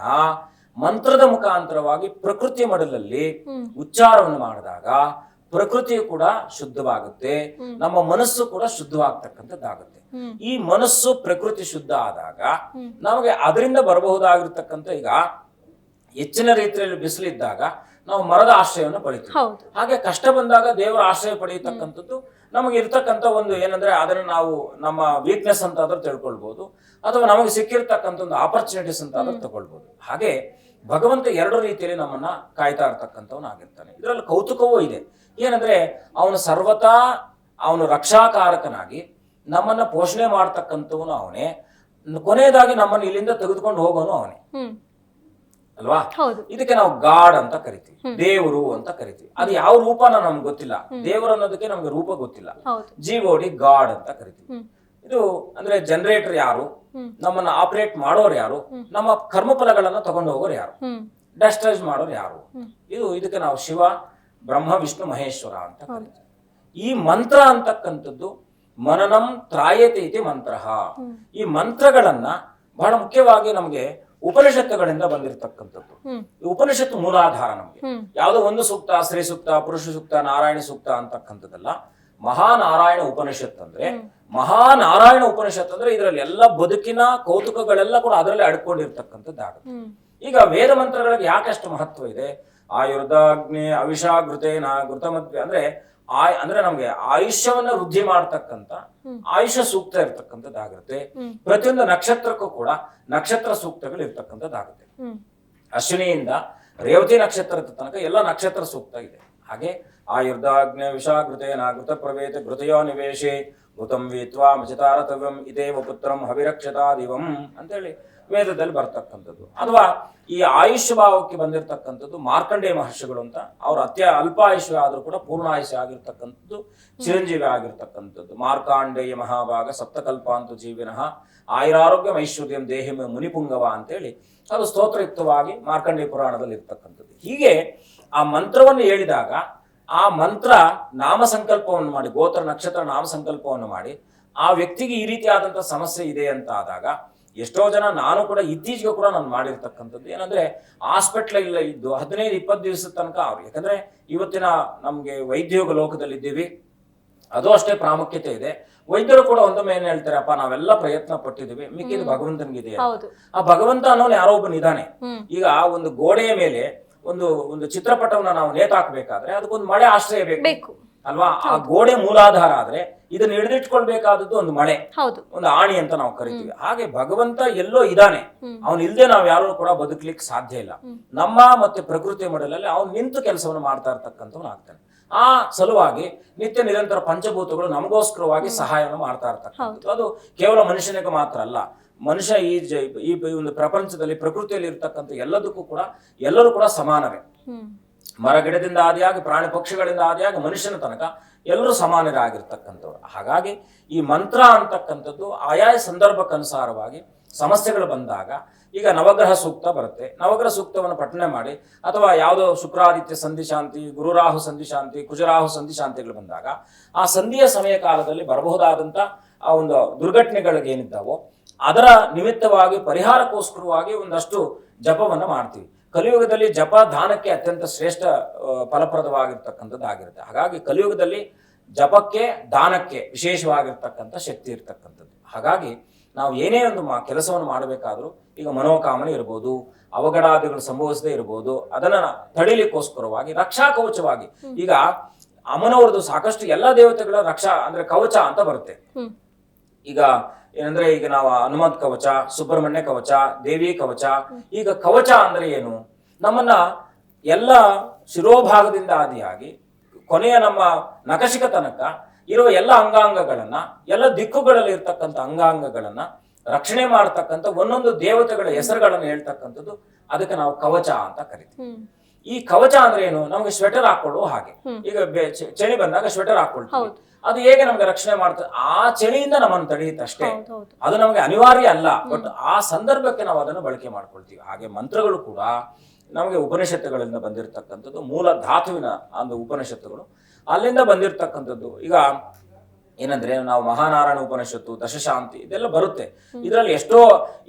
ಮಂತ್ರದ ಮುಖಾಂತರವಾಗಿ ಪ್ರಕೃತಿ ಮಡಲಲ್ಲಿ ಉಚ್ಚಾರವನ್ನು ಮಾಡಿದಾಗ ಪ್ರಕೃತಿಯು ಕೂಡ ಶುದ್ಧವಾಗುತ್ತೆ, ನಮ್ಮ ಮನಸ್ಸು ಕೂಡ ಶುದ್ಧವಾಗ್ತಕ್ಕಂಥದ್ದಾಗುತ್ತೆ. ಈ ಮನಸ್ಸು ಪ್ರಕೃತಿ ಶುದ್ಧ ಆದಾಗ ನಮಗೆ ಅದರಿಂದ ಬರಬಹುದಾಗಿರ್ತಕ್ಕಂಥ, ಈಗ ಹೆಚ್ಚಿನ ರೀತಿಯಲ್ಲಿ ಬಿಸಿಲಿದ್ದಾಗ ನಾವು ಮರದ ಆಶ್ರಯವನ್ನು ಪಡಿತೀವಿ. ಹಾಗೆ ಕಷ್ಟ ಬಂದಾಗ ದೇವರ ಆಶ್ರಯ ಪಡೆಯತಕ್ಕಂಥದ್ದು ನಮಗೆ ಇರ್ತಕ್ಕಂಥ ಒಂದು ಏನಂದ್ರೆ ಅದನ್ನ ನಾವು ನಮ್ಮ ವೀಕ್ನೆಸ್ ಅಂತ ಆದ್ರೂ ತಿಳ್ಕೊಳ್ಬಹುದು, ಅಥವಾ ನಮಗೆ ಸಿಕ್ಕಿರ್ತಕ್ಕಂಥ ಒಂದು ಆಪರ್ಚುನಿಟೀಸ್ ಅಂತ ಆದ್ರೂ ತಗೊಳ್ಬಹುದು. ಹಾಗೆ ಭಗವಂತ ಎರಡು ರೀತಿಯಲ್ಲಿ ನಮ್ಮನ್ನ ಕಾಯ್ತಾ ಇರ್ತಕ್ಕಂಥವನಾಗಿರ್ತಾನೆ. ಇದರಲ್ಲಿ ಕೌತುಕವೂ ಇದೆ. ಏನಂದ್ರೆ ಅವನು ಸರ್ವತಾ ಅವನು ರಕ್ಷಾಕಾರಕನಾಗಿ ನಮ್ಮನ್ನ ಪೋಷಣೆ ಮಾಡ್ತಕ್ಕಂಥವನು ಅವನೇ, ಕೊನೆಯದಾಗಿ ನಮ್ಮನ್ನು ಇಲ್ಲಿಂದ ತೆಗೆದುಕೊಂಡು ಹೋಗೋನು ಅವನೇ ಅಲ್ವಾ. ಇದಕ್ಕೆ ನಾವು ಗಾಡ್ ಅಂತ ಕರಿತೀವಿ, ದೇವರು ಅಂತ ಕರಿತೀವಿ. ಅದು ಯಾವ ರೂಪನ ನಮ್ಗೆ ಗೊತ್ತಿಲ್ಲ, ದೇವರು ಅನ್ನೋದಕ್ಕೆ ನಮ್ಗೆ ರೂಪ ಗೊತ್ತಿಲ್ಲ. ಜಿಒಡಿ ಗಾಡ್ ಅಂತ ಕರಿತೀವಿ. ಇದು ಅಂದ್ರೆ ಜನರೇಟರ್ ಯಾರು, ನಮ್ಮನ್ನ ಆಪರೇಟ್ ಮಾಡೋರು ಯಾರು, ನಮ್ಮ ಕರ್ಮಫಲಗಳನ್ನ ತಗೊಂಡು ಹೋಗೋರು ಯಾರು, ಡೆಸ್ಟ್ರೈಸ್ ಮಾಡೋರು ಯಾರು, ಇದಕ್ಕೆ ನಾವು ಶಿವ ಬ್ರಹ್ಮ ವಿಷ್ಣು ಮಹೇಶ್ವರ ಅಂತ ಕರಿತೀವಿ. ಈ ಮಂತ್ರ ಅಂತಕ್ಕಂಥದ್ದು ಮನನಂ ತ್ರಾಯತೆ ಇತಿ ಮಂತ್ರ. ಈ ಮಂತ್ರಗಳನ್ನ ಬಹಳ ಮುಖ್ಯವಾಗಿ ನಮಗೆ ಉಪನಿಷತ್ತುಗಳಿಂದ ಬಂದಿರತಕ್ಕಂಥದ್ದು. ಈ ಉಪನಿಷತ್ತು ಮೂಲಾಧಾರ. ನಮಗೆ ಯಾವುದೋ ಒಂದು ಸೂಕ್ತ, ಸ್ತ್ರೀ ಸೂಕ್ತ, ಪುರುಷ ಸೂಕ್ತ, ನಾರಾಯಣ ಸೂಕ್ತ ಅಂತಕ್ಕಂಥದ್ದಲ್ಲ. ಮಹಾನಾರಾಯಣ ಉಪನಿಷತ್ ಅಂದ್ರೆ ಮಹಾನಾರಾಯಣ ಉಪನಿಷತ್ ಅಂದ್ರೆ ಇದರಲ್ಲಿ ಎಲ್ಲ ಬದುಕಿನ ಕೌತುಕಗಳೆಲ್ಲ ಕೂಡ ಅದರಲ್ಲಿ ಅಡ್ಕೊಂಡಿರ್ತಕ್ಕಂಥದ್ದಾಗುತ್ತೆ. ಈಗ ವೇದ ಮಂತ್ರಗಳಿಗೆ ಯಾಕಷ್ಟು ಮಹತ್ವ ಇದೆ? ಆಯುರ್ದಾಗ್ನಿ ಅವಿಷಾಗೃತೇನ ಘೃತಮದ್ವೆ ಅಂದ್ರೆ ಅಂದ್ರೆ ನಮ್ಗೆ ಆಯುಷ್ಯವನ್ನ ವೃದ್ಧಿ ಮಾಡ್ತಕ್ಕಂಥ ಆಯುಷ್ಯ ಸೂಕ್ತ ಇರ್ತಕ್ಕಂಥದ್ದಾಗುತ್ತೆ. ಪ್ರತಿಯೊಂದು ನಕ್ಷತ್ರಕ್ಕೂ ಕೂಡ ನಕ್ಷತ್ರ ಸೂಕ್ತಗಳು ಇರ್ತಕ್ಕಂಥದ್ದಾಗುತ್ತೆ. ಅಶ್ವಿನಿಯಿಂದ ರೇವತಿ ನಕ್ಷತ್ರದ ತನಕ ಎಲ್ಲ ನಕ್ಷತ್ರ ಸೂಕ್ತ ಇದೆ. ಹಾಗೆ ಆಯುರ್ದಾಗ್ನೇ ವಿಷಾಗೃತೇನ ಘೃತ ಪ್ರವೇತ ಘೃತಯೋ ನಿವೇಶೆ ಘೃತಂ ವೀತ್ವಾ ಮಚಿತಾರತವ್ಯಂ ಇದೇವ ಪುತ್ರಂ ಹವಿರಕ್ಷತಾದಿವಂ ಅಂತೇಳಿ ವೇದದಲ್ಲಿ ಬರ್ತಕ್ಕಂಥದ್ದು. ಅಥವಾ ಈ ಆಯುಷ್ಯ ಭಾವಕ್ಕೆ ಬಂದಿರತಕ್ಕಂಥದ್ದು ಮಾರ್ಕಂಡೇಯ ಮಹರ್ಷಿಗಳು ಅಂತ. ಅವ್ರ ಅಲ್ಪ ಆಯುಷ್ಯ ಆದ್ರೂ ಕೂಡ ಪೂರ್ಣ ಆಯುಷ್ಯ ಆಗಿರ್ತಕ್ಕಂಥದ್ದು, ಚಿರಂಜೀವಿ ಆಗಿರ್ತಕ್ಕಂಥದ್ದು. ಮಾರ್ಕಾಂಡೇಯ ಮಹಾಭಾಗ ಸಪ್ತಕಲ್ಪಾಂತು ಜೀವಿನಃ ಆಯುರಾರೋಗ್ಯಂ ಐಶ್ವರ್ಯಂ ದೇಹಿ ಮುನಿಪುಂಗವ ಅಂತೇಳಿ ಅದು ಸ್ತೋತ್ರಯುಕ್ತವಾಗಿ ಮಾರ್ಕಂಡೇಯ ಪುರಾಣದಲ್ಲಿ ಇರ್ತಕ್ಕಂಥದ್ದು. ಹೀಗೆ ಆ ಮಂತ್ರವನ್ನು ಹೇಳಿದಾಗ ಆ ಮಂತ್ರ ನಾಮ ಸಂಕಲ್ಪವನ್ನು ಮಾಡಿ, ಗೋತ್ರ ನಕ್ಷತ್ರ ನಾಮ ಸಂಕಲ್ಪವನ್ನು ಮಾಡಿ ಆ ವ್ಯಕ್ತಿಗೆ ಈ ರೀತಿಯಾದಂತಹ ಸಮಸ್ಯೆ ಇದೆ ಅಂತ ಆದಾಗ ಎಷ್ಟೋ ಜನ, ನಾನು ಕೂಡ ಇತ್ತೀಚೆಗೆ ಕೂಡ ನಾನು ಮಾಡಿರ್ತಕ್ಕಂಥದ್ದು ಏನಂದ್ರೆ ಹಾಸ್ಪಿಟ್ಲ್ ಇಲ್ಲ ಇದ್ದು 15-20 ದಿವಸದ ತನಕ ಅವ್ರು, ಯಾಕಂದ್ರೆ ಇವತ್ತಿನ ನಮ್ಗೆ ವೈದ್ಯೋಗ ಲೋಕದಲ್ಲಿ ಇದ್ದೀವಿ, ಅದು ಅಷ್ಟೇ ಪ್ರಾಮುಖ್ಯತೆ ಇದೆ. ವೈದ್ಯರು ಕೂಡ ಒಂದೊಮ್ಮೆ ಏನ್ ಹೇಳ್ತಾರೆ, ಅಪ್ಪ ನಾವೆಲ್ಲ ಪ್ರಯತ್ನ ಪಟ್ಟಿದ್ದೀವಿ, ಮಿಕ್ಕಿದ್ದು ಭಗವಂತನಿಗಿದೆ. ಆ ಭಗವಂತ ಅನ್ನೋನು ಯಾರೋ ಒಬ್ಬನಿದ್ದಾನೆ. ಈಗ ಒಂದು ಗೋಡೆಯ ಮೇಲೆ ಒಂದು ಚಿತ್ರಪಟವನ್ನ ನಾವು ನೇತಾಕ್ಬೇಕಾದ್ರೆ ಅದಕ್ಕೊಂದು ಮಳೆ ಆಶ್ರಯ ಬೇಕು ಅಲ್ವಾ. ಆ ಗೋಡೆ ಮೂಲಾಧಾರ ಆದ್ರೆ ಇದನ್ನ ಹಿಡಿದಿಟ್ಕೊಳ್ಬೇಕಾದದ್ದು ಒಂದು ಮಳೆ, ಒಂದು ಆಣಿ ಅಂತ ನಾವು ಕರಿತೀವಿ. ಹಾಗೆ ಭಗವಂತ ಎಲ್ಲೋ ಇದ್ದಾನೆ, ಅವನ್ ಇಲ್ದೆ ನಾವ್ ಯಾರು ಕೂಡ ಬದುಕ್ಲಿಕ್ಕೆ ಸಾಧ್ಯ ಇಲ್ಲ. ನಮ್ಮ ಮತ್ತೆ ಪ್ರಕೃತಿ ಮಡಲಲ್ಲಿ ಅವ್ನು ನಿಂತು ಕೆಲಸವನ್ನು ಮಾಡ್ತಾ ಇರ್ತಕ್ಕಂಥವ್ನು ಆಗ್ತಾನೆ. ಆ ಸಲುವಾಗಿ ನಿತ್ಯ ನಿರಂತರ ಪಂಚಭೂತಗಳು ನಮಗೋಸ್ಕರವಾಗಿ ಸಹಾಯವನ್ನು ಮಾಡ್ತಾ ಇರ್ತಕ್ಕಂಥದ್ದು. ಅದು ಕೇವಲ ಮನುಷ್ಯನಿಗೆ ಮಾತ್ರ ಅಲ್ಲ, ಮನುಷ್ಯ ಈ ಒಂದು ಪ್ರಪಂಚದಲ್ಲಿ ಪ್ರಕೃತಿಯಲ್ಲಿ ಇರ್ತಕ್ಕಂಥ ಎಲ್ಲದಕ್ಕೂ ಕೂಡ ಎಲ್ಲರೂ ಕೂಡ ಸಮಾನವೇ. ಮರ ಗಿಡದಿಂದ ಆದಿಯಾಗಿ ಪ್ರಾಣಿ ಪಕ್ಷಿಗಳಿಂದ ಆದಿಯಾಗಿ ಮನುಷ್ಯನ ತನಕ ಎಲ್ಲರೂ ಸಮಾನರಾಗಿರ್ತಕ್ಕಂಥವ್ರು. ಹಾಗಾಗಿ ಈ ಮಂತ್ರ ಅಂತಕ್ಕಂಥದ್ದು ಆಯಾಯ ಸಂದರ್ಭಕ್ಕನುಸಾರವಾಗಿ ಸಮಸ್ಯೆಗಳು ಬಂದಾಗ, ಈಗ ನವಗ್ರಹ ಸೂಕ್ತ ಬರುತ್ತೆ, ನವಗ್ರಹ ಸೂಕ್ತವನ್ನು ಪಠನೆ ಮಾಡಿ, ಅಥವಾ ಯಾವುದೋ ಶುಕ್ರಾದಿತ್ಯ ಸಂಧಿ ಶಾಂತಿ, ಗುರುರಾಹು ಸಂಧಿ ಶಾಂತಿ, ಕುಜರಾಹು ಸಂಧಿ ಶಾಂತಿಗಳು ಬಂದಾಗ ಆ ಸಂಧಿಯ ಸಮಯ ಕಾಲದಲ್ಲಿ ಬರಬಹುದಾದಂಥ ಆ ಒಂದು ದುರ್ಘಟನೆಗಳಿಗೇನಿದ್ದಾವೋ ಅದರ ನಿಮಿತ್ತವಾಗಿ ಪರಿಹಾರಕ್ಕೋಸ್ಕರವಾಗಿ ಒಂದಷ್ಟು ಜಪವನ್ನು ಮಾಡ್ತೀವಿ. ಕಲಿಯುಗದಲ್ಲಿ ಜಪ ದಾನಕ್ಕೆ ಅತ್ಯಂತ ಶ್ರೇಷ್ಠ ಫಲಪ್ರದವಾಗಿರ್ತಕ್ಕಂಥದ್ದಾಗಿರುತ್ತೆ. ಹಾಗಾಗಿ ಕಲಿಯುಗದಲ್ಲಿ ಜಪಕ್ಕೆ ದಾನಕ್ಕೆ ವಿಶೇಷವಾಗಿರ್ತಕ್ಕಂಥ ಶಕ್ತಿ ಇರ್ತಕ್ಕಂಥದ್ದು. ಹಾಗಾಗಿ ನಾವು ಏನೇ ಒಂದು ಕೆಲಸವನ್ನು ಮಾಡಬೇಕಾದ್ರೂ, ಈಗ ಮನೋಕಾಮನೆ ಇರ್ಬೋದು, ಅವಘಡಾದಿಗಳು ಸಂಭವಿಸದೇ ಇರ್ಬೋದು, ಅದನ್ನ ತಡಿಲಿಕ್ಕೋಸ್ಕರವಾಗಿ ರಕ್ಷಾ ಕವಚವಾಗಿ, ಈಗ ಅಮ್ಮನವ್ರದ್ದು ಸಾಕಷ್ಟು ಎಲ್ಲ ದೇವತೆಗಳ ರಕ್ಷಾ ಅಂದ್ರೆ ಕವಚ ಅಂತ ಬರುತ್ತೆ. ಈಗ ಏನಂದ್ರೆ, ಈಗ ನಾವು ಹನುಮಂತ್ ಕವಚ, ಸುಬ್ರಹ್ಮಣ್ಯ ಕವಚ, ದೇವಿ ಕವಚ. ಈಗ ಕವಚ ಅಂದ್ರೆ ಏನು? ನಮ್ಮನ್ನ ಎಲ್ಲ ಶಿರೋಭಾಗದಿಂದ ಆದಿಯಾಗಿ ಕೊನೆಯ ನಮ್ಮ ನಖಶಿಕ ತನಕ ಇರುವ ಎಲ್ಲ ಅಂಗಾಂಗಗಳನ್ನ, ಎಲ್ಲ ದಿಕ್ಕುಗಳಲ್ಲಿ ಇರ್ತಕ್ಕಂಥ ಅಂಗಾಂಗಗಳನ್ನ ರಕ್ಷಣೆ ಮಾಡತಕ್ಕಂಥ ಒಂದೊಂದು ದೇವತೆಗಳ ಹೆಸರುಗಳನ್ನು ಹೇಳ್ತಕ್ಕಂಥದ್ದು, ಅದಕ್ಕೆ ನಾವು ಕವಚ ಅಂತ ಕರಿತೀವಿ. ಈ ಕವಚ ಅಂದ್ರೆ ಏನು? ನಮ್ಗೆ ಸ್ವೆಟರ್ ಹಾಕೊಳ್ಳುವ ಹಾಗೆ. ಈಗ ಚಳಿ ಬಂದಾಗ ಸ್ವೆಟರ್ ಹಾಕೊಳ್ತೀವಿ, ಅದು ಹೇಗೆ ನಮ್ಗೆ ರಕ್ಷಣೆ ಮಾಡ್ತದೆ? ಆ ಚಳಿಯಿಂದ ನಮ್ಮನ್ನು ತಡೆಯುತ್ತೆ ಅಷ್ಟೇ, ಅದು ನಮಗೆ ಅನಿವಾರ್ಯ ಅಲ್ಲ. ಬಟ್ ಆ ಸಂದರ್ಭಕ್ಕೆ ನಾವು ಅದನ್ನು ಬಳಕೆ ಮಾಡ್ಕೊಳ್ತೀವಿ. ಹಾಗೆ ಮಂತ್ರಗಳು ಕೂಡ ನಮಗೆ ಉಪನಿಷತ್ತುಗಳಿಂದ ಬಂದಿರತಕ್ಕಂಥದ್ದು, ಮೂಲ ಧಾತುವಿನ ಒಂದು ಉಪನಿಷತ್ತುಗಳು ಅಲ್ಲಿಂದ ಬಂದಿರತಕ್ಕಂಥದ್ದು. ಈಗ ಏನಂದ್ರೆ, ನಾವು ಮಹಾನಾರಾಯಣ ಉಪನಿಷತ್ತು, ದಶಶಾಂತಿ ಇದೆಲ್ಲ ಬರುತ್ತೆ. ಇದರಲ್ಲಿ ಎಷ್ಟೋ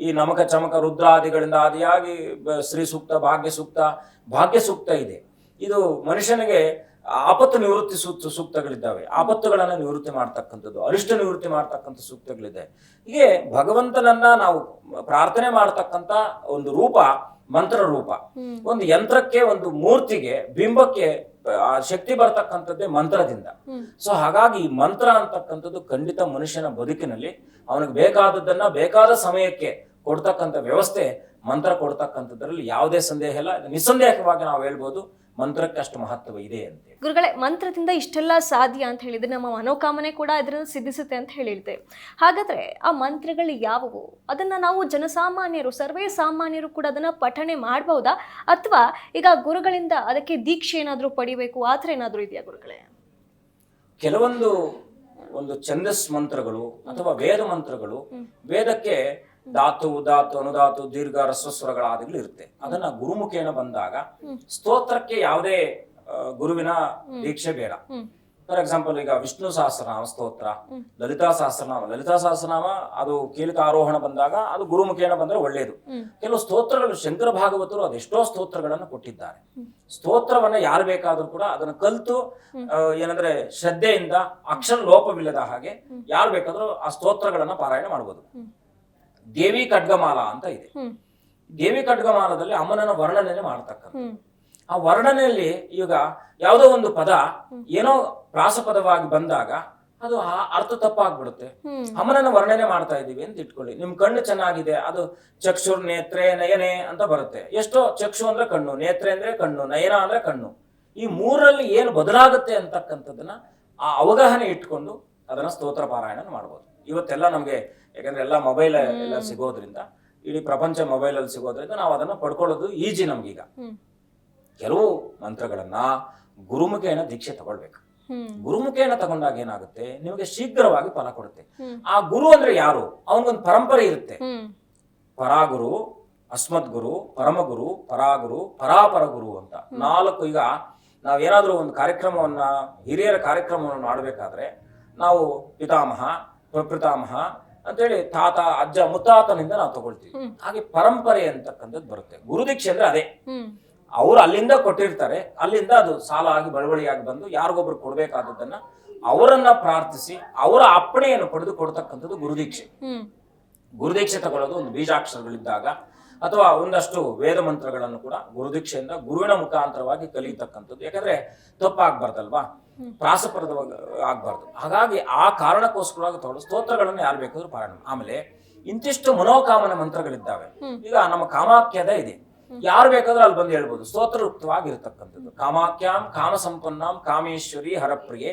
ಈ ನಮಕ ಚಮಕ ರುದ್ರಾದಿಗಳಿಂದ ಆದಿಯಾಗಿ ಶ್ರೀ ಸೂಕ್ತ, ಭಾಗ್ಯ ಸೂಕ್ತ ಇದೆ. ಇದು ಮನುಷ್ಯನಿಗೆ ಆಪತ್ತು ನಿವೃತ್ತಿ ಸೂಕ್ತಗಳಿದ್ದಾವೆ, ಆಪತ್ತುಗಳನ್ನು ನಿವೃತ್ತಿ ಮಾಡ್ತಕ್ಕಂಥದ್ದು, ಅರಿಷ್ಟ ನಿವೃತ್ತಿ ಮಾಡ್ತಕ್ಕಂಥ ಸೂಕ್ತಗಳಿದೆ. ಹೀಗೆ ಭಗವಂತನನ್ನ ನಾವು ಪ್ರಾರ್ಥನೆ ಮಾಡ್ತಕ್ಕಂಥ ಒಂದು ರೂಪ ಮಂತ್ರ ರೂಪ. ಒಂದು ಯಂತ್ರಕ್ಕೆ, ಒಂದು ಮೂರ್ತಿಗೆ, ಬಿಂಬಕ್ಕೆ ಆ ಶಕ್ತಿ ಬರ್ತಕ್ಕಂಥದ್ದೇ ಮಂತ್ರದಿಂದ. ಸೊ ಹಾಗಾಗಿ ಈ ಮಂತ್ರ ಅಂತಕ್ಕಂಥದ್ದು ಖಂಡಿತ ಮನುಷ್ಯನ ಬದುಕಿನಲ್ಲಿ ಅವನಿಗೆ ಬೇಕಾದದ್ದನ್ನ ಬೇಕಾದ ಸಮಯಕ್ಕೆ ಕೊಡ್ತಕ್ಕಂಥ ವ್ಯವಸ್ಥೆ ಮಂತ್ರ ಕೊಡ್ತಕ್ಕಂಥದ್ರಲ್ಲಿ ಯಾವುದೇ ಸಂದೇಹ ಇಲ್ಲ. ನಿಸ್ಸಂದೇಹವಾಗಿ ನಾವು ಹೇಳ್ಬೋದು, ಮಂತ್ರಕ್ಕೆ ಅಷ್ಟು ಮಹತ್ವ ಇದೆ ಅಂತ. ಗುರುಗಳೇ, ಮಂತ್ರದಿಂದ ಇಷ್ಟೆಲ್ಲ ಸಾಧ್ಯ ಅಂತ ಹೇಳಿದ್ರೆ ನಮ್ಮ ಮನೋಕಾಮನೆ ಕೂಡ ಇದರಿಂದ ಸಿದ್ಧಿಸುತ್ತೆ ಅಂತ ಹೇಳಿರ್ತೇವೆ. ಹಾಗಾದ್ರೆ ಆ ಮಂತ್ರಗಳು ಯಾವುವು? ಅದನ್ನ ನಾವು ಜನಸಾಮಾನ್ಯರು, ಸರ್ವೇ ಸಾಮಾನ್ಯರು ಕೂಡ ಅದನ್ನ ಪಠಣೆ ಮಾಡಬಹುದಾ? ಅಥವಾ ಈಗ ಗುರುಗಳಿಂದ ಅದಕ್ಕೆ ದೀಕ್ಷೆ ಏನಾದರೂ ಪಡಿಬೇಕು, ಆ ಥರ ಏನಾದರೂ ಇದೆಯಾ ಗುರುಗಳೇ? ಕೆಲವೊಂದು ಒಂದು ಛಂದಸ್ ಮಂತ್ರಗಳು ಅಥವಾ ವೇದ ಮಂತ್ರಗಳು, ವೇದಕ್ಕೆ ಧಾತು, ಉದಾತು, ಅನುಧಾತು, ದೀರ್ಘ, ರಸ್ವಸ್ವರಗಳ ಆದಿಗಳು ಇರುತ್ತೆ. ಅದನ್ನ ಗುರುಮುಖೇನ ಬಂದಾಗ ಸ್ತೋತ್ರಕ್ಕೆ ಯಾವುದೇ ಗುರುವಿನ ದೀಕ್ಷೆ ಬೇಡ. ಫಾರ್ ಎಕ್ಸಾಂಪಲ್, ಈಗ ವಿಷ್ಣು ಸಹಸ್ರನಾಮ ಸ್ತೋತ್ರ, ಲಲಿತಾ ಸಹಸ್ರನಾಮ ಅದು ಕೀಲಿಕ ಆರೋಹಣ ಬಂದಾಗ ಅದು ಗುರುಮುಖೇನ ಬಂದ್ರೆ ಒಳ್ಳೇದು. ಕೆಲವು ಸ್ತೋತ್ರಗಳು ಶಂಕರ ಭಾಗವತರು ಅದೆಷ್ಟೋ ಸ್ತೋತ್ರಗಳನ್ನು ಕೊಟ್ಟಿದ್ದಾರೆ. ಸ್ತೋತ್ರವನ್ನ ಯಾರು ಬೇಕಾದ್ರೂ ಕೂಡ ಅದನ್ನ ಕಲ್ತು ಏನಂದ್ರೆ ಶ್ರದ್ಧೆಯಿಂದ ಅಕ್ಷರ ಲೋಪವಿಲ್ಲದ ಹಾಗೆ ಯಾರು ಬೇಕಾದ್ರೂ ಆ ಸ್ತೋತ್ರಗಳನ್ನ ಪಾರಾಯಣ ಮಾಡಬಹುದು. ದೇವಿ ಖಡ್ಗಮಾಲ ಅಂತ ಇದೆ. ದೇವಿ ಖಡ್ಗಮಾಲದಲ್ಲಿ ಅಮ್ಮನನ್ನ ವರ್ಣನೆ ಮಾಡ್ತಕ್ಕಂಥ ಆ ವರ್ಣನೆಯಲ್ಲಿ ಈಗ ಯಾವುದೋ ಒಂದು ಪದ ಏನೋ ಪ್ರಾಸಪದವಾಗಿ ಬಂದಾಗ ಅದು ಅರ್ಥ ತಪ್ಪಾಗ್ಬಿಡುತ್ತೆ. ಅಮ್ಮನನ್ನ ವರ್ಣನೆ ಮಾಡ್ತಾ ಇದೀವಿ ಅಂತ ಇಟ್ಕೊಳ್ಳಿ. ನಿಮ್ ಕಣ್ಣು ಚೆನ್ನಾಗಿದೆ, ಅದು ಚಕ್ಷುರ್ ನೇತ್ರೆ ನಯನೆ ಅಂತ ಬರುತ್ತೆ. ಎಷ್ಟೋ ಚಕ್ಷು ಅಂದ್ರೆ ಕಣ್ಣು, ನೇತ್ರೆ ಅಂದ್ರೆ ಕಣ್ಣು, ನಯನ ಅಂದ್ರೆ ಕಣ್ಣು. ಈ ಮೂರರಲ್ಲಿ ಏನು ಬದಲಾಗುತ್ತೆ ಅಂತಕ್ಕಂಥದ್ದನ್ನ ಆ ಅವಗಾಹನೆ ಇಟ್ಕೊಂಡು ಅದನ್ನ ಸ್ತೋತ್ರ ಪಾರಾಯಣ ಮಾಡ್ಬೋದು. ಇವತ್ತೆಲ್ಲ ನಮ್ಗೆ, ಯಾಕಂದ್ರೆ ಎಲ್ಲ ಮೊಬೈಲ್ ಎಲ್ಲ ಸಿಗೋದ್ರಿಂದ, ಇಡೀ ಪ್ರಪಂಚ ಮೊಬೈಲ್ ಅಲ್ಲಿ ಸಿಗೋದ್ರಿಂದ ನಾವು ಅದನ್ನ ಪಡ್ಕೊಳ್ಳೋದು ಈಜಿ ನಮ್ಗೀಗ. ಕೆಲವು ಮಂತ್ರಗಳನ್ನ ಗುರುಮುಖೇನ ದೀಕ್ಷೆ ತಗೊಳ್ಬೇಕು. ಗುರುಮುಖೇನ ತಗೊಂಡಾಗ ಏನಾಗುತ್ತೆ, ನಿಮಗೆ ಶೀಘ್ರವಾಗಿ ಫಲ ಕೊಡುತ್ತೆ. ಆ ಗುರು ಅಂದ್ರೆ ಯಾರು? ಅವನಿಗೊಂದು ಪರಂಪರೆ ಇರುತ್ತೆ. ಪರಾಗುರು, ಅಸ್ಮದ್ಗುರು, ಪರಮಗುರು, ಪರಾಗುರು, ಪರಾಪರ ಗುರು ಅಂತ 4. ಈಗ ನಾವೇನಾದ್ರೂ ಒಂದು ಕಾರ್ಯಕ್ರಮವನ್ನ, ಹಿರಿಯರ ಕಾರ್ಯಕ್ರಮವನ್ನು ಮಾಡಬೇಕಾದ್ರೆ ನಾವು ಪಿತಾಮಹ, ಪ್ರಪಿತಾಮಹ ಅಂತೇಳಿ ತಾತ, ಅಜ್ಜ, ಮುತ್ತಾತನಿಂದ ನಾವು ತಗೊಳ್ತೀವಿ. ಹಾಗೆ ಪರಂಪರೆ ಅಂತಕ್ಕಂಥದ್ದು ಬರುತ್ತೆ. ಗುರುದೀಕ್ಷೆ ಅಂದ್ರೆ ಅದೇ. ಅವ್ರು ಅಲ್ಲಿಂದ ಕೊಟ್ಟಿರ್ತಾರೆ, ಅಲ್ಲಿಂದ ಅದು ಸಾಲ ಆಗಿ ಬಳುವಳಿಯಾಗಿ ಬಂದು ಯಾರಿಗೊಬ್ರು ಕೊಡ್ಬೇಕಾದದ್ದನ್ನ ಅವರನ್ನ ಪ್ರಾರ್ಥಿಸಿ ಅವರ ಅಪ್ಪಣೆಯನ್ನು ಪಡೆದು ಕೊಡ್ತಕ್ಕಂಥದ್ದು ಗುರುದೀಕ್ಷೆ. ಗುರುದೀಕ್ಷೆ ತಗೊಳ್ಳೋದು ಒಂದು ಬೀಜಾಕ್ಷರಗಳಿದ್ದಾಗ, ಅಥವಾ ಒಂದಷ್ಟು ವೇದ ಮಂತ್ರಗಳನ್ನು ಕೂಡ ಗುರುದೀಕ್ಷೆಯಿಂದ ಗುರುವಿನ ಮುಖಾಂತರವಾಗಿ ಕಲಿಯತಕ್ಕಂಥದ್ದು. ಯಾಕಂದ್ರೆ ತಪ್ಪಾಗ್ಬಾರ್ದಲ್ವಾ, ಪ್ರಾಸಪರದ ಆಗ್ಬಾರ್ದು. ಹಾಗಾಗಿ ಆ ಕಾರಣಕ್ಕೋಸ್ಕರವಾಗಿ ತಗೊಳ್ಳೋ ಸ್ತೋತ್ರಗಳನ್ನು ಯಾರು ಬೇಕಾದ್ರೂ ಪಾರಾಯಣ. ಆಮೇಲೆ ಇಂತಿಷ್ಟು ಮನೋಕಾಮನ ಮಂತ್ರಗಳಿದ್ದಾವೆ. ಈಗ ನಮ್ಮ ಕಾಮಾಖ್ಯದ ಇದೆ, ಯಾರು ಬೇಕಾದ್ರೂ ಅಲ್ಲಿ ಬಂದು ಹೇಳ್ಬೋದು. ಸ್ತೋತ್ರಯುಕ್ತವಾಗಿರ್ತಕ್ಕಂಥದ್ದು. ಕಾಮಾಖ್ಯಾಂ ಕಾಮ ಸಂಪನ್ನಾಂ ಕಾಮೇಶ್ವರಿ ಹರಪ್ರಿಯೆ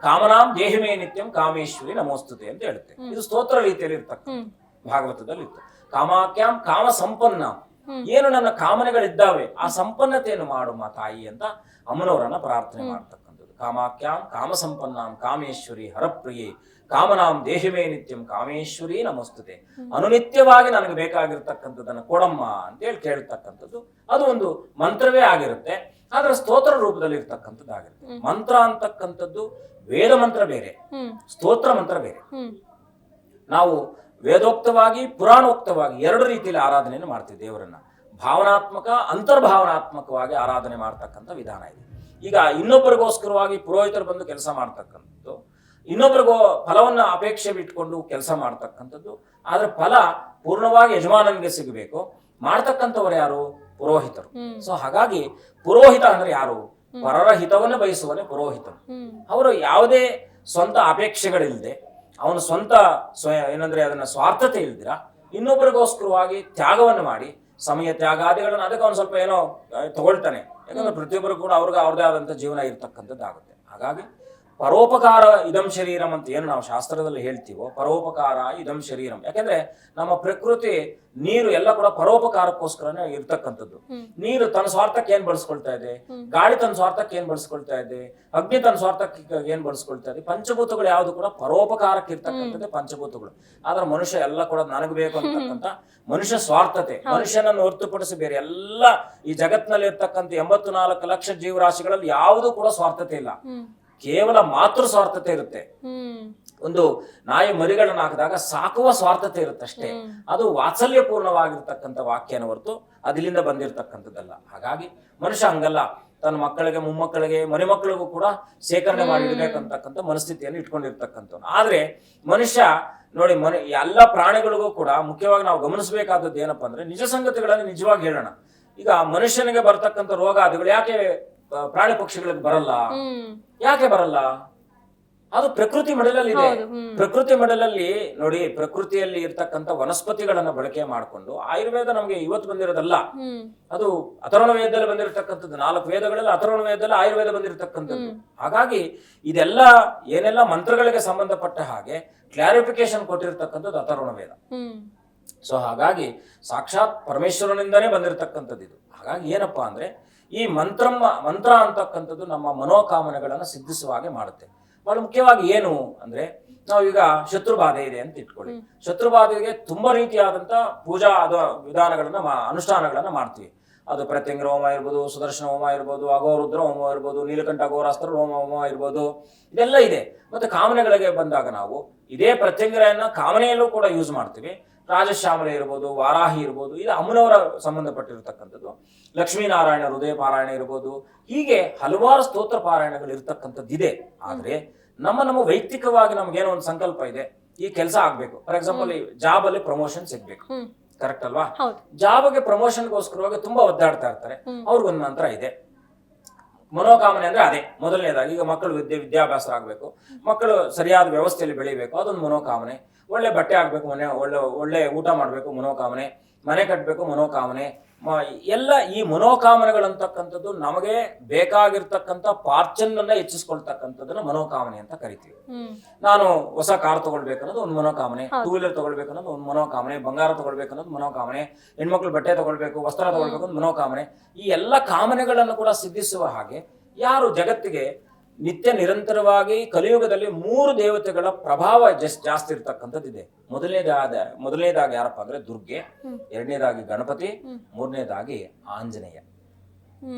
ಕಾಮನಾಂ ದೇಹಿಮೇ ನಿತ್ಯಂ ಕಾಮೇಶ್ವರಿ ನಮೋಸ್ತುತೆ ಅಂತ ಹೇಳುತ್ತೆ. ಇದು ಸ್ತೋತ್ರ ರೀತಿಯಲ್ಲಿ ಇರ್ತಕ್ಕಂಥ ಭಾಗವತದಲ್ಲಿ ಇತ್ತು. ಕಾಮಾಖ್ಯಾಂ ಕಾಮ ಸಂಪನ್ನಾಂ, ಏನು ನನ್ನ ಕಾಮನೆಗಳಿದ್ದಾವೆ ಆ ಸಂಪನ್ನತೆಯನ್ನು ಮಾಡು ಮಾ ತಾಯಿ ಅಂತ ಅಮ್ಮನವರನ್ನ ಪ್ರಾರ್ಥನೆ ಮಾಡ್ತಕ್ಕಂಥದ್ದು. ಕಾಮಾಖ್ಯಾಂ ಕಾಮಸಂಪನ್ನಾಂ ಕಾಮೇಶ್ವರಿ ಹರಪ್ರಿಯೆ ಕಾಮನಾಂ ದೇಹಿಮೇ ನಿತ್ಯಂ ಕಾಮೇಶ್ವರಿ ನಮಸ್ತುತೆ. ಅನುನಿತ್ಯವಾಗಿ ನನಗೆ ಬೇಕಾಗಿರ್ತಕ್ಕಂಥದ್ದನ್ನು ಕೊಡಮ್ಮ ಅಂತೇಳಿ ಕೇಳ್ತಕ್ಕಂಥದ್ದು ಅದು ಒಂದು ಮಂತ್ರವೇ ಆಗಿರುತ್ತೆ. ಆದ್ರೆ ಸ್ತೋತ್ರ ರೂಪದಲ್ಲಿ ಇರ್ತಕ್ಕಂಥದ್ದಾಗಿರುತ್ತೆ. ಮಂತ್ರ ಅಂತಕ್ಕಂಥದ್ದು ವೇದ ಮಂತ್ರ ಬೇರೆ, ಸ್ತೋತ್ರ ಮಂತ್ರ ಬೇರೆ. ನಾವು ವೇದೋಕ್ತವಾಗಿ ಪುರಾಣೋಕ್ತವಾಗಿ ಎರಡು ರೀತಿಯಲ್ಲಿ ಆರಾಧನೆಯನ್ನು ಮಾಡ್ತೀವಿ ದೇವರನ್ನ. ಭಾವನಾತ್ಮಕ ಅಂತರ್ಭಾವನಾತ್ಮಕವಾಗಿ ಆರಾಧನೆ ಮಾಡ್ತಕ್ಕಂಥ ವಿಧಾನ ಇದೆ. ಈಗ ಇನ್ನೊಬ್ಬರಿಗೋಸ್ಕರವಾಗಿ ಪುರೋಹಿತರು ಬಂದು ಕೆಲಸ ಮಾಡ್ತಕ್ಕಂಥದ್ದು, ಇನ್ನೊಬ್ಬರಿಗೋ ಫಲವನ್ನ ಅಪೇಕ್ಷೆ ಬಿಟ್ಕೊಂಡು ಕೆಲಸ ಮಾಡ್ತಕ್ಕಂಥದ್ದು. ಆದ್ರೆ ಫಲ ಪೂರ್ಣವಾಗಿ ಯಜಮಾನನಿಗೆ ಸಿಗಬೇಕು. ಮಾಡ್ತಕ್ಕಂಥವ್ರು ಯಾರು? ಪುರೋಹಿತರು. ಸೊ ಹಾಗಾಗಿ ಪುರೋಹಿತ ಅಂದ್ರೆ ಯಾರು? ಪರರ ಹಿತವನ್ನ ಬಯಸುವನೇ ಪುರೋಹಿತರು. ಅವರು ಯಾವುದೇ ಸ್ವಂತ ಅಪೇಕ್ಷೆಗಳಿಲ್ಲದೆ, ಅವನ ಸ್ವಂತ ಏನಂದ್ರೆ ಅದನ್ನ ಸ್ವಾರ್ಥತೆ ಇಲ್ದಿರ ಇನ್ನೊಬ್ಬರಿಗೋಸ್ಕರವಾಗಿ ತ್ಯಾಗವನ್ನು ಮಾಡಿ, ಸಮಯ ತ್ಯಾಗಾದಿಗಳನ್ನ ಅದಕ್ಕೆ ಅವನು ಸ್ವಲ್ಪ ಏನೋ ತಗೊಳ್ತಾನೆ. ಯಾಕಂದ್ರೆ ಪ್ರತಿಯೊಬ್ಬರು ಕೂಡ ಅವ್ರದೇ ಆದಂತ ಜೀವನ ಇರ್ತಕ್ಕಂಥದ್ದಾಗುತ್ತೆ. ಹಾಗಾಗಿ ಪರೋಪಕಾರ ಇದಂ ಶರೀರಂ ಅಂತ ಏನು ನಾವು ಶಾಸ್ತ್ರದಲ್ಲಿ ಹೇಳ್ತೀವೋ, ಪರೋಪಕಾರ ಇದಂ ಶರೀರಂ. ಯಾಕಂದ್ರೆ ನಮ್ಮ ಪ್ರಕೃತಿ ನೀರು ಎಲ್ಲ ಕೂಡ ಪರೋಪಕಾರಕ್ಕೋಸ್ಕರನೇ ಇರ್ತಕ್ಕಂಥದ್ದು. ನೀರು ತನ್ನ ಸ್ವಾರ್ಥಕ್ಕೆ ಏನ್ ಬಳಸ್ಕೊಳ್ತಾ ಇದೆ, ಗಾಳಿ ತನ್ನ ಸ್ವಾರ್ಥಕ್ಕೆ ಏನ್ ಬಳಸ್ಕೊಳ್ತಾ ಇದೆ, ಅಗ್ನಿ ತನ್ನ ಸ್ವಾರ್ಥಕ್ಕೆ ಏನ್ ಬಳಸ್ಕೊಳ್ತಾ ಇದೆ. ಪಂಚಭೂತಗಳು ಯಾವುದು ಕೂಡ ಪರೋಪಕಾರಕ್ಕೆ ಇರ್ತಕ್ಕಂಥದ್ದೇ ಪಂಚಭೂತಗಳು. ಆದ್ರೆ ಮನುಷ್ಯ ಎಲ್ಲ ಕೂಡ ನನಗೆ ಬೇಕು ಅಂತಕ್ಕಂಥ ಮನುಷ್ಯ ಸ್ವಾರ್ಥತೆ, ಮನುಷ್ಯನನ್ನು ಹೊರತುಪಡಿಸಿ ಬೇರೆ ಎಲ್ಲ ಈ ಜಗತ್ತಿನಲ್ಲಿ ಇರ್ತಕ್ಕಂಥ 84 ಲಕ್ಷ ಜೀವರಾಶಿಗಳಲ್ಲಿ ಯಾವುದೂ ಕೂಡ ಸ್ವಾರ್ಥತೆ ಇಲ್ಲ. ಕೇವಲ ಮಾತೃ ಸ್ವಾರ್ಥತೆ ಇರುತ್ತೆ. ಒಂದು ನಾಯಿ ಮರಿಗಳನ್ನ ಹಾಕಿದಾಗ ಸಾಕುವ ಸ್ವಾರ್ಥತೆ ಇರುತ್ತಷ್ಟೇ. ಅದು ವಾತ್ಸಲ್ಯಪೂರ್ಣವಾಗಿರ್ತಕ್ಕಂಥ ವಾಕ್ಯನ ಹೊರತು ಅದಿಲ್ಲಿಂದ ಬಂದಿರತಕ್ಕಂಥದ್ದಲ್ಲ. ಹಾಗಾಗಿ ಮನುಷ್ಯ ಹಂಗಲ್ಲ. ತನ್ನ ಮಕ್ಕಳಿಗೆ, ಮೊಮ್ಮಕ್ಕಳಿಗೆ, ಮರಿಮಕ್ಕಳಿಗೂ ಕೂಡ ಶೇಖರಣೆ ಮಾಡಿಡ್ಬೇಕಂತಕ್ಕಂಥ ಮನಸ್ಥಿತಿಯನ್ನು ಇಟ್ಕೊಂಡಿರ್ತಕ್ಕಂಥವ್ನು. ಆದ್ರೆ ಮನುಷ್ಯ ನೋಡಿ, ಎಲ್ಲ ಪ್ರಾಣಿಗಳಿಗೂ ಕೂಡ ಮುಖ್ಯವಾಗಿ ನಾವು ಗಮನಿಸಬೇಕಾದದ್ದು ಏನಪ್ಪಾ ಅಂದ್ರೆ ನಿಜ ಸಂಗತಿಗಳನ್ನು ನಿಜವಾಗಿ ಹೇಳೋಣ. ಈಗ ಮನುಷ್ಯನಿಗೆ ಬರ್ತಕ್ಕಂಥ ರೋಗಾದಿಗಳು ಯಾಕೆ ಪ್ರಾಣಿ ಪಕ್ಷಿಗಳಿಗೆ ಬರಲ್ಲ? ಯಾಕೆ ಬರಲ್ಲ? ಅದು ಪ್ರಕೃತಿ ಮಡಲಲ್ಲಿ ಇದೆ. ಪ್ರಕೃತಿ ಮಡಲಲ್ಲಿ ನೋಡಿ, ಪ್ರಕೃತಿಯಲ್ಲಿ ಇರ್ತಕ್ಕಂಥ ವನಸ್ಪತಿಗಳನ್ನ ಬಳಕೆ ಮಾಡಿಕೊಂಡು ಆಯುರ್ವೇದ ನಮ್ಗೆ ಇವತ್ತು ಬಂದಿರೋದಲ್ಲ. ಅದು ಅಥರ್ವಣ ವೇದದಲ್ಲಿ ಬಂದಿರತಕ್ಕಂಥದ್ದು. 4 ವೇದಗಳಲ್ಲಿ ಅಥರ್ವಣ ವೇದದಲ್ಲಿ ಆಯುರ್ವೇದ ಬಂದಿರತಕ್ಕಂಥದ್ದು. ಹಾಗಾಗಿ ಇದೆಲ್ಲ ಏನೆಲ್ಲ ಮಂತ್ರಗಳಿಗೆ ಸಂಬಂಧಪಟ್ಟ ಹಾಗೆ ಕ್ಲಾರಿಫಿಕೇಶನ್ ಕೊಟ್ಟಿರ್ತಕ್ಕಂಥದ್ದು ಅಥರ್ವಣ ವೇದ. ಸೊ ಹಾಗಾಗಿ ಸಾಕ್ಷಾತ್ ಪರಮೇಶ್ವರನಿಂದನೇ ಬಂದಿರತಕ್ಕಂಥದ್ದು ಇದು. ಹಾಗಾಗಿ ಏನಪ್ಪಾ ಅಂದ್ರೆ ಈ ಮಂತ್ರ ಅಂತಕ್ಕಂಥದ್ದು ನಮ್ಮ ಮನೋಕಾಮನೆಗಳನ್ನು ಸಿದ್ಧಿಸುವ ಹಾಗೆ ಮಾಡುತ್ತೆ. ಬಹಳ ಮುಖ್ಯವಾಗಿ ಏನು ಅಂದ್ರೆ, ನಾವೀಗ ಶತ್ರುಬಾಧೆ ಇದೆ ಅಂತ ಇಟ್ಕೊಳ್ಳಿ. ಶತ್ರುಬಾಧೆಗೆ ತುಂಬಾ ರೀತಿಯಾದಂತ ಪೂಜಾ ವಿಧಾನಗಳನ್ನ ಅನುಷ್ಠಾನಗಳನ್ನ ಮಾಡ್ತೀವಿ. ಅದು ಪ್ರತ್ಯಂಗಿರ ಹೋಮ ಇರ್ಬೋದು, ಸುದರ್ಶನ ಹೋಮ ಇರ್ಬೋದು, ಅಘೋರುದ್ರ ಹೋಮ ಇರ್ಬೋದು, ನೀಲಕಂಠ ಅಘೋರಾಸ್ತ್ರ ಹೋಮ ಇರ್ಬೋದು, ಇದೆಲ್ಲ ಇದೆ. ಮತ್ತೆ ಕಾಮನೆಗಳಿಗೆ ಬಂದಾಗ ನಾವು ಇದೇ ಪ್ರತ್ಯಂಗಿರೆಯನ್ನ ಕಾಮನೆಯಲ್ಲೂ ಕೂಡ ಯೂಸ್ ಮಾಡ್ತೀವಿ. ರಾಜಶ್ಯಾಮಲೆ ಇರ್ಬೋದು, ವಾರಾಹಿ ಇರ್ಬೋದು, ಇದು ಅಮ್ಮನವರ ಸಂಬಂಧಪಟ್ಟಿರ್ತಕ್ಕಂಥದ್ದು. ಲಕ್ಷ್ಮೀನಾರಾಯಣ ಹೃದಯ ಪಾರಾಯಣ ಇರ್ಬೋದು, ಹೀಗೆ ಹಲವಾರು ಸ್ತೋತ್ರ ಪಾರಾಯಣಗಳು ಇರ್ತಕ್ಕಂಥದ್ದಿದೆ. ಆದ್ರೆ ನಮ್ಮ ವೈಯಕ್ತಿಕವಾಗಿ ನಮ್ಗೇನೋ ಒಂದು ಸಂಕಲ್ಪ ಇದೆ, ಈ ಕೆಲಸ ಆಗ್ಬೇಕು. ಫಾರ್ ಎಕ್ಸಾಂಪಲ್, ಈ ಜಾಬ್ ಅಲ್ಲಿ ಪ್ರಮೋಷನ್ ಸಿಗ್ಬೇಕು, ಕರೆಕ್ಟ್ ಅಲ್ವಾ? ಜಾಬ್ಗೆ ಪ್ರಮೋಷನ್ಗೋಸ್ಕರವಾಗಿ ತುಂಬಾ ಒದ್ದಾಡ್ತಾ ಇರ್ತಾರೆ. ಅವ್ರಿಗೊಂದು ಮಂತ್ರ ಇದೆ. ಮನೋಕಾಮನೆ ಅಂದ್ರೆ ಅದೇ ಮೊದಲನೇದಾಗಿ. ಈಗ ಮಕ್ಕಳು ವಿದ್ಯಾಭ್ಯಾಸ ಆಗ್ಬೇಕು, ಮಕ್ಕಳು ಸರಿಯಾದ ವ್ಯವಸ್ಥೆಯಲ್ಲಿ ಬೆಳಿಬೇಕು, ಅದೊಂದು ಮನೋಕಾಮನೆ. ಒಳ್ಳೆ ಬಟ್ಟೆ ಆಗ್ಬೇಕು, ಒಳ್ಳೆ ಊಟ ಮಾಡ್ಬೇಕು, ಮನೋಕಾಮನೆ. ಮನೆ ಕಟ್ಟಬೇಕು, ಮನೋಕಾಮನೆ. ಎಲ್ಲ ಈ ಮನೋಕಾಮನೆಗಳಂತಕ್ಕಂಥದ್ದು ನಮಗೆ ಬೇಕಾಗಿರ್ತಕ್ಕಂಥ ಪಾರ್ಚನ್ನ ಹೆಚ್ಚಿಸ್ಕೊಳ್ತಕ್ಕಂಥದ್ದನ್ನ ಮನೋಕಾಮನೆ ಅಂತ ಕರಿತೀವಿ. ನಾನು ಹೊಸ ಕಾರ್ ತಗೊಳ್ಬೇಕನ್ನೋದು ಒಂದು ಮನೋಕಾಮನೆ, 2 ವೀಲರ್ ತಗೊಳ್ಬೇಕನ್ನೋದು ಒಂದು ಮನೋಕಾಮನೆ, ಬಂಗಾರ ತಗೊಳ್ಬೇಕನ್ನೋದು ಮನೋಕಾಮನೆ, ಹೆಣ್ಮಕ್ಳು ಬಟ್ಟೆ ತಗೊಳ್ಬೇಕು, ವಸ್ತ್ರ ತಗೊಳ್ಬೇಕು ಅನ್ನೋದು ಮನೋಕಾಮನೆ. ಈ ಎಲ್ಲ ಕಾಮನೆಗಳನ್ನು ಕೂಡ ಸಿದ್ಧಿಸುವ ಹಾಗೆ ಯಾರು ಜಗತ್ತಿಗೆ ನಿತ್ಯ ನಿರಂತರವಾಗಿ ಕಲಿಯುಗದಲ್ಲಿ 3 ದೇವತೆಗಳ ಪ್ರಭಾವ ಜಾಸ್ತಿ ಇರ್ತಕ್ಕಂಥದ್ದು ಇದೆ. ಮೊದಲನೇದಾಗಿ ಯಾರಪ್ಪ ಅಂದ್ರೆ ದುರ್ಗೆ, ಎರಡನೇದಾಗಿ ಗಣಪತಿ, ಮೂರನೇದಾಗಿ ಆಂಜನೇಯ.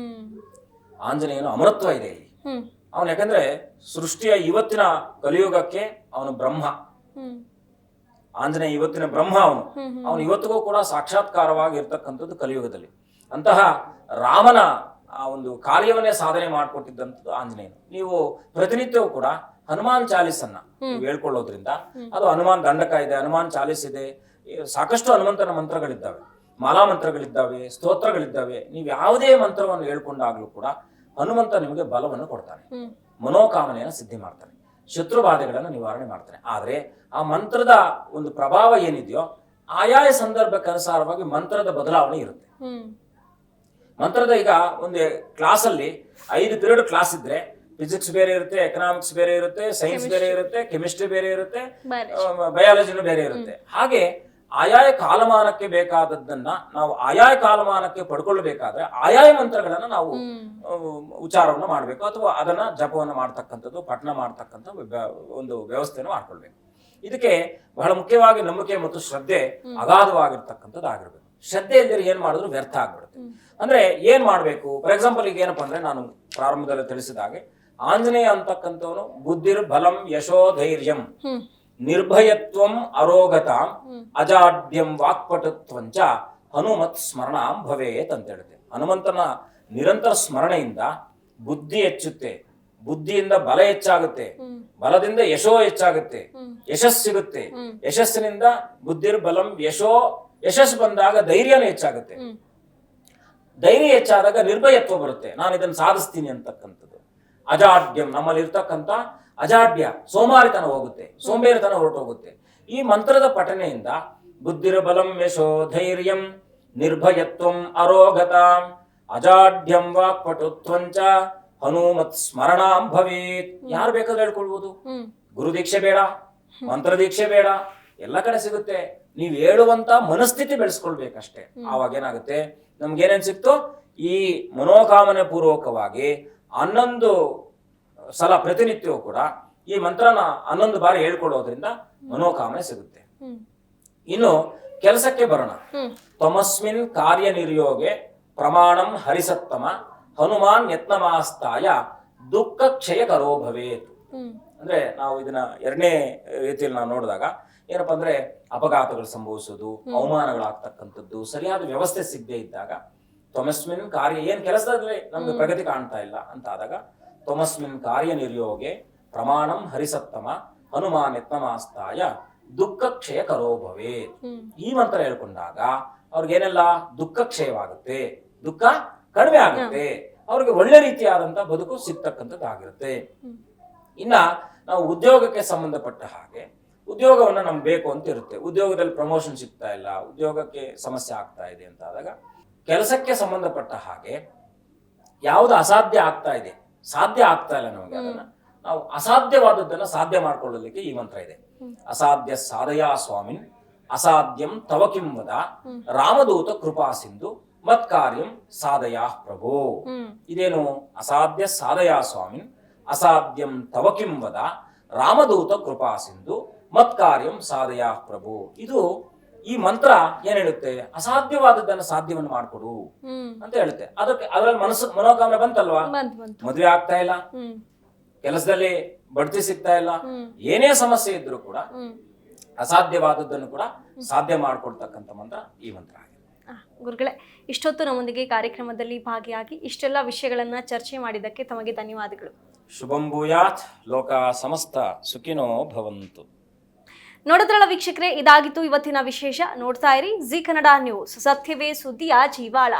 ಆಂಜನೇಯನು ಅಮರತ್ವ ಇದೆ ಇಲ್ಲಿ. ಅವನು ಯಾಕಂದ್ರೆ ಸೃಷ್ಟಿಯ ಇವತ್ತಿನ ಕಲಿಯುಗಕ್ಕೆ ಅವನು ಬ್ರಹ್ಮ. ಆಂಜನೇಯ ಇವತ್ತಿನ ಬ್ರಹ್ಮ. ಅವನು ಇವತ್ತಿಗೂ ಕೂಡ ಸಾಕ್ಷಾತ್ಕಾರವಾಗಿ ಇರ್ತಕ್ಕಂಥದ್ದು ಕಲಿಯುಗದಲ್ಲಿ. ಅಂತಹ ರಾಮನ ಆ ಒಂದು ಕಾರ್ಯವನ್ನೇ ಸಾಧನೆ ಮಾಡಿಕೊಟ್ಟಿದ್ದಂಥದ್ದು ಆಂಜನೇಯನು. ನೀವು ಪ್ರತಿನಿತ್ಯವೂ ಕೂಡ ಹನುಮಾನ್ ಚಾಲೀಸನ್ನ ನೀವು ಹೇಳ್ಕೊಳ್ಳೋದ್ರಿಂದ, ಅದು ಹನುಮಾನ್ ದಂಡಕ ಇದೆ, ಹನುಮಾನ್ ಚಾಲೀಸ್ ಇದೆ, ಸಾಕಷ್ಟು ಹನುಮಂತನ ಮಂತ್ರಗಳಿದ್ದಾವೆ, ಮಾಲಾ ಮಂತ್ರಗಳಿದ್ದಾವೆ, ಸ್ತೋತ್ರಗಳಿದ್ದಾವೆ. ನೀವು ಯಾವುದೇ ಮಂತ್ರವನ್ನು ಹೇಳ್ಕೊಂಡಾಗ್ಲೂ ಕೂಡ ಹನುಮಂತ ನಿಮಗೆ ಬಲವನ್ನು ಕೊಡ್ತಾನೆ, ಮನೋಕಾಮನೆಯನ್ನು ಸಿದ್ಧಿ ಮಾಡ್ತಾನೆ, ಶತ್ರುಬಾಧೆಗಳನ್ನು ನಿವಾರಣೆ ಮಾಡ್ತಾನೆ. ಆದ್ರೆ ಆ ಮಂತ್ರದ ಒಂದು ಪ್ರಭಾವ ಏನಿದೆಯೋ ಆಯಾಯ ಸಂದರ್ಭಕ್ಕನುಸಾರವಾಗಿ ಮಂತ್ರದ ಬದಲಾವಣೆ ಇರುತ್ತೆ. ಮಂತ್ರದ ಈಗ ಒಂದು ಕ್ಲಾಸಲ್ಲಿ 5 ಪೀರಿಯಡ್ ಕ್ಲಾಸ್ ಇದ್ರೆ ಫಿಸಿಕ್ಸ್ ಬೇರೆ ಇರುತ್ತೆ, ಎಕನಾಮಿಕ್ಸ್ ಬೇರೆ ಇರುತ್ತೆ, ಸೈನ್ಸ್ ಬೇರೆ ಇರುತ್ತೆ, ಕೆಮಿಸ್ಟ್ರಿ ಬೇರೆ ಇರುತ್ತೆ, ಬಯಾಲಜಿನೂ ಬೇರೆ ಇರುತ್ತೆ. ಹಾಗೆ ಆಯಾಯ ಕಾಲಮಾನಕ್ಕೆ ಬೇಕಾದದ್ದನ್ನ ನಾವು ಆಯಾಯ ಕಾಲಮಾನಕ್ಕೆ ಪಡ್ಕೊಳ್ಬೇಕಾದ್ರೆ ಆಯಾಯ ಮಂತ್ರಗಳನ್ನ ನಾವು ಉಚ್ಚಾರವನ್ನು ಮಾಡಬೇಕು, ಅಥವಾ ಅದನ್ನ ಜಪವನ್ನು ಮಾಡ್ತಕ್ಕಂಥದ್ದು, ಪಠಣ ಮಾಡ್ತಕ್ಕಂಥ ಒಂದು ವ್ಯವಸ್ಥೆಯನ್ನು ಮಾಡ್ಕೊಳ್ಬೇಕು. ಇದಕ್ಕೆ ಬಹಳ ಮುಖ್ಯವಾಗಿ ನಂಬಿಕೆ ಮತ್ತು ಶ್ರದ್ಧೆ ಅಗಾಧವಾಗಿರ್ತಕ್ಕಂಥದ್ದು ಆಗಿರ್ಬೇಕು. ಶ್ರದ್ಧೆ ಇಲ್ಲದೆ ಏನ್ ಮಾಡಿದ್ರು ವ್ಯರ್ಥ ಆಗ್ಬಿಡುತ್ತೆ. ಅಂದ್ರೆ ಏನ್ ಮಾಡ್ಬೇಕು? ಫಾರ್ ಎಕ್ಸಾಂಪಲ್ ಈಗ ಏನಪ್ಪಾ ಅಂದ್ರೆ, ನಾನು ಪ್ರಾರಂಭದಲ್ಲಿ ತಿಳಿಸಿದ ಹಾಗೆ ಆಂಜನೇಯ ಅಂತಕ್ಕಂಥವನು ಬುದ್ಧಿರ್ ಬಲಂ ಯಶೋ ಧೈರ್ಯಂ ನಿರ್ಭಯತ್ವಂ ಅರೋಗತಾಂ ಅಜಾಡ್ಯಂ ವಾಕ್ಪಟುತ್ವಂಚ ಹನುಮತ್ ಸ್ಮರಣಾಂ ಭವೇತ್ ಅಂತ ಹೇಳುತ್ತೆ. ಹನುಮಂತನ ನಿರಂತರ ಸ್ಮರಣೆಯಿಂದ ಬುದ್ಧಿ ಹೆಚ್ಚುತ್ತೆ, ಬುದ್ಧಿಯಿಂದ ಬಲ ಹೆಚ್ಚಾಗುತ್ತೆ, ಬಲದಿಂದ ಯಶೋ ಹೆಚ್ಚಾಗುತ್ತೆ, ಯಶಸ್ಸು ಸಿಗುತ್ತೆ, ಯಶಸ್ಸಿನಿಂದ ಬುದ್ಧಿರ್ ಬಲಂ ಯಶಸ್ಸು ಬಂದಾಗ ಧೈರ್ಯನೂ ಹೆಚ್ಚಾಗುತ್ತೆ, ಧೈರ್ಯ ಹೆಚ್ಚಾದಾಗ ನಿರ್ಭಯತ್ವ ಬರುತ್ತೆ, ನಾನು ಇದನ್ನು ಸಾಧಿಸ್ತೀನಿ ಅಂತಕ್ಕಂಥದ್ದು. ಅಜಾಡ್ಯಂ, ನಮ್ಮಲ್ಲಿ ಇರ್ತಕ್ಕಂಥ ಅಜಾಡ್ಯ ಸೋಮಾರಿತನ ಹೋಗುತ್ತೆ, ಸೋಂಬೇರಿತನ ಹೊರಟೋಗುತ್ತೆ. ಈ ಮಂತ್ರದ ಪಠನೆಯಿಂದ ಬುದ್ಧಿರ್ ಬಲಂ ಯಶೋ ಧೈರ್ಯಂ ನಿರ್ಭಯತ್ವಂ ಅರೋಗತಾಂ ಅಜಾಡ್ಯಂ ವಾಕ್ಪಟುತ್ವಂಚ ಹನುಮತ್ ಸ್ಮರಣಾಂ ಭವೇತ್. ಯಾರು ಬೇಕಾದ್ರೂ ಹೇಳ್ಕೊಳ್ಬೋದು. ಗುರು ದೀಕ್ಷೆ ಬೇಡ, ಮಂತ್ರ ದೀಕ್ಷೆ ಬೇಡ, ಎಲ್ಲ ಕಡೆ ಸಿಗುತ್ತೆ. ನೀವು ಹೇಳುವಂತ ಮನಸ್ಥಿತಿ ಬೆಳೆಸ್ಕೊಳ್ಬೇಕಷ್ಟೇ. ಆವಾಗ ಏನಾಗುತ್ತೆ, ನಮ್ಗೇನೇನ್ ಸಿಕ್ತು, ಈ ಮನೋಕಾಮನೆ ಪೂರ್ವಕವಾಗಿ 11 ಸಲ ಪ್ರತಿನಿತ್ಯವೂ ಕೂಡ ಈ ಮಂತ್ರನ 11 ಬಾರಿ ಹೇಳ್ಕೊಳ್ಳೋದ್ರಿಂದ ಮನೋಕಾಮನೆ ಸಿಗುತ್ತೆ. ಇನ್ನು ಕೆಲಸಕ್ಕೆ ಬರೋಣ. ತಮಸ್ಮಿನ್ ಕಾರ್ಯ ನಿರ್ಯೋಗೆ ಪ್ರಮಾಣಂ ಹರಿಸತ್ತಮ ಹನುಮಾನ್ ಯತ್ನಮಾಸ್ತಾಯ ದುಃಖ ಕ್ಷಯ ಕರೋ ಭವೇತ್. ಅಂದ್ರೆ ನಾವು ಇದನ್ನ ಎರಡನೇ ರೀತಿಯಲ್ಲಿ ನಾವು ನೋಡಿದಾಗ ಏನಪ್ಪಾ ಅಂದ್ರೆ, ಅಪಘಾತಗಳು ಸಂಭವಿಸೋದು, ಅವಮಾನಗಳಾಗ್ತಕ್ಕಂಥದ್ದು, ಸರಿಯಾದ ವ್ಯವಸ್ಥೆ ಸಿಗದೆ ಇದ್ದಾಗ, ತಮಸ್ಮಿನ್ ಕಾರ್ಯ, ಏನ್ ಕೆಲಸದಲ್ಲಿ ನಮ್ಗೆ ಪ್ರಗತಿ ಕಾಣ್ತಾ ಇಲ್ಲ ಅಂತ ಆದಾಗ, ತಮಸ್ಮಿನ್ ಕಾರ್ಯ ನಿರ್ಯೋಗೆ ಪ್ರಮಾಣಂ ಹರಿಸತ್ತಮ ಹನುಮಾನ್ ಯತ್ನಮಾಸ್ತಾಯ ದುಃಖ ಕ್ಷಯ ಕರೋ ಭವೇತ್. ಈ ಮಂತ್ರ ಹೇಳ್ಕೊಂಡಾಗ ಅವ್ರಿಗೇನೆಲ್ಲ ದುಃಖ ಕ್ಷಯವಾಗುತ್ತೆ, ದುಃಖ ಕಡಿಮೆ ಆಗುತ್ತೆ, ಅವ್ರಿಗೆ ಒಳ್ಳೆ ರೀತಿಯಾದಂತ ಬದುಕು ಸಿಗ್ತಕ್ಕಂಥದ್ದಾಗಿರುತ್ತೆ. ಇನ್ನ ನಾವು ಉದ್ಯೋಗಕ್ಕೆ ಸಂಬಂಧಪಟ್ಟ ಹಾಗೆ, ಉದ್ಯೋಗವನ್ನ ನಮ್ಗೆ ಬೇಕು ಅಂತ ಇರುತ್ತೆ, ಉದ್ಯೋಗದಲ್ಲಿ ಪ್ರಮೋಷನ್ ಸಿಗ್ತಾ ಇಲ್ಲ, ಉದ್ಯೋಗಕ್ಕೆ ಸಮಸ್ಯೆ ಆಗ್ತಾ ಇದೆ ಅಂತ ಆದಾಗ, ಕೆಲಸಕ್ಕೆ ಸಂಬಂಧಪಟ್ಟ ಹಾಗೆ ಯಾವುದು ಅಸಾಧ್ಯ ಆಗ್ತಾ ಇದೆ, ಸಾಧ್ಯ ಆಗ್ತಾ ಇಲ್ಲ ನಮಗೆ, ಅದನ್ನ ನಾವು ಅಸಾಧ್ಯವಾದದ್ದನ್ನ ಸಾಧ್ಯ ಮಾಡ್ಕೊಳ್ಳಲಿಕ್ಕೆ ಈ ಮಂತ್ರ ಇದೆ. ಅಸಾಧ್ಯ ಸಾಧಯ ಸ್ವಾಮಿನ್ ಅಸಾಧ್ಯಂ ತವ ಕಿಂ ವದ ರಾಮದೂತ ಕೃಪಾ ಸಿಂಧು ಮತ್ ಕಾರ್ಯಂ ಸಾಧಯ ಪ್ರಭೋ. ಇದೇನು? ಅಸಾಧ್ಯ ಸಾಧಯ ಸ್ವಾಮಿನ್ ಅಸಾಧ್ಯಂ ತವ ಕಿಂ ವದ ರಾಮದೂತ ಕೃಪಾ ಸಿಂಧು ಮತ್ ಕಾರ್ಯಂ ಸಾಧಯ ಪ್ರಭು. ಇದು ಈ ಮಂತ್ರ ಏನ್ ಹೇಳುತ್ತೆ, ಅಸಾಧ್ಯವಾದದ್ದನ್ನ ಸಾಧ್ಯವನ್ನು ಮಾಡ್ಕೊಡು ಅಂತ ಹೇಳುತ್ತೆ. ಅದ್ರಲ್ಲಿ ಮನೋಕಾಮನೆ ಬಂತಲ್ವಾ, ಮದುವೆ ಆಗ್ತಾ ಇಲ್ಲ, ಕೆಲಸದಲ್ಲಿ ಬಡ್ತಿ ಸಿಗ್ತಾ ಇಲ್ಲ, ಏನೇ ಸಮಸ್ಯೆ ಇದ್ರೂ ಕೂಡ ಅಸಾಧ್ಯವಾದದ್ದನ್ನು ಕೂಡ ಸಾಧ್ಯ ಮಾಡ್ಕೊಡ್ತಕ್ಕಂಥ ಮಂತ್ರ ಈ ಮಂತ್ರ ಆಗಿದೆ. ಗುರುಗಳೇ, ಇಷ್ಟೊತ್ತು ನಮ್ಮೊಂದಿಗೆ ಕಾರ್ಯಕ್ರಮದಲ್ಲಿ ಭಾಗಿಯಾಗಿ ಇಷ್ಟೆಲ್ಲ ವಿಷಯಗಳನ್ನ ಚರ್ಚೆ ಮಾಡಿದ್ದಕ್ಕೆ ತಮಗೆ ಧನ್ಯವಾದಗಳು. ಶುಭಂ ಭೂಯಾತ್, ಲೋಕ ಸಮಸ್ತ ಸುಖಿನೋ ಭವಂತು. ನೋಡಿದ್ರಲ್ಲ ವೀಕ್ಷಕರೇ, ಇದಾಗಿತ್ತು ಇವತ್ತಿನ ವಿಶೇಷ. ನೋಡ್ತಾ ಇರಿ ಜಿ ಕನ್ನಡ ನ್ಯೂಸ್, ಸತ್ಯವೇ ಸುದ್ದಿಯ ಜೀವಾಳ.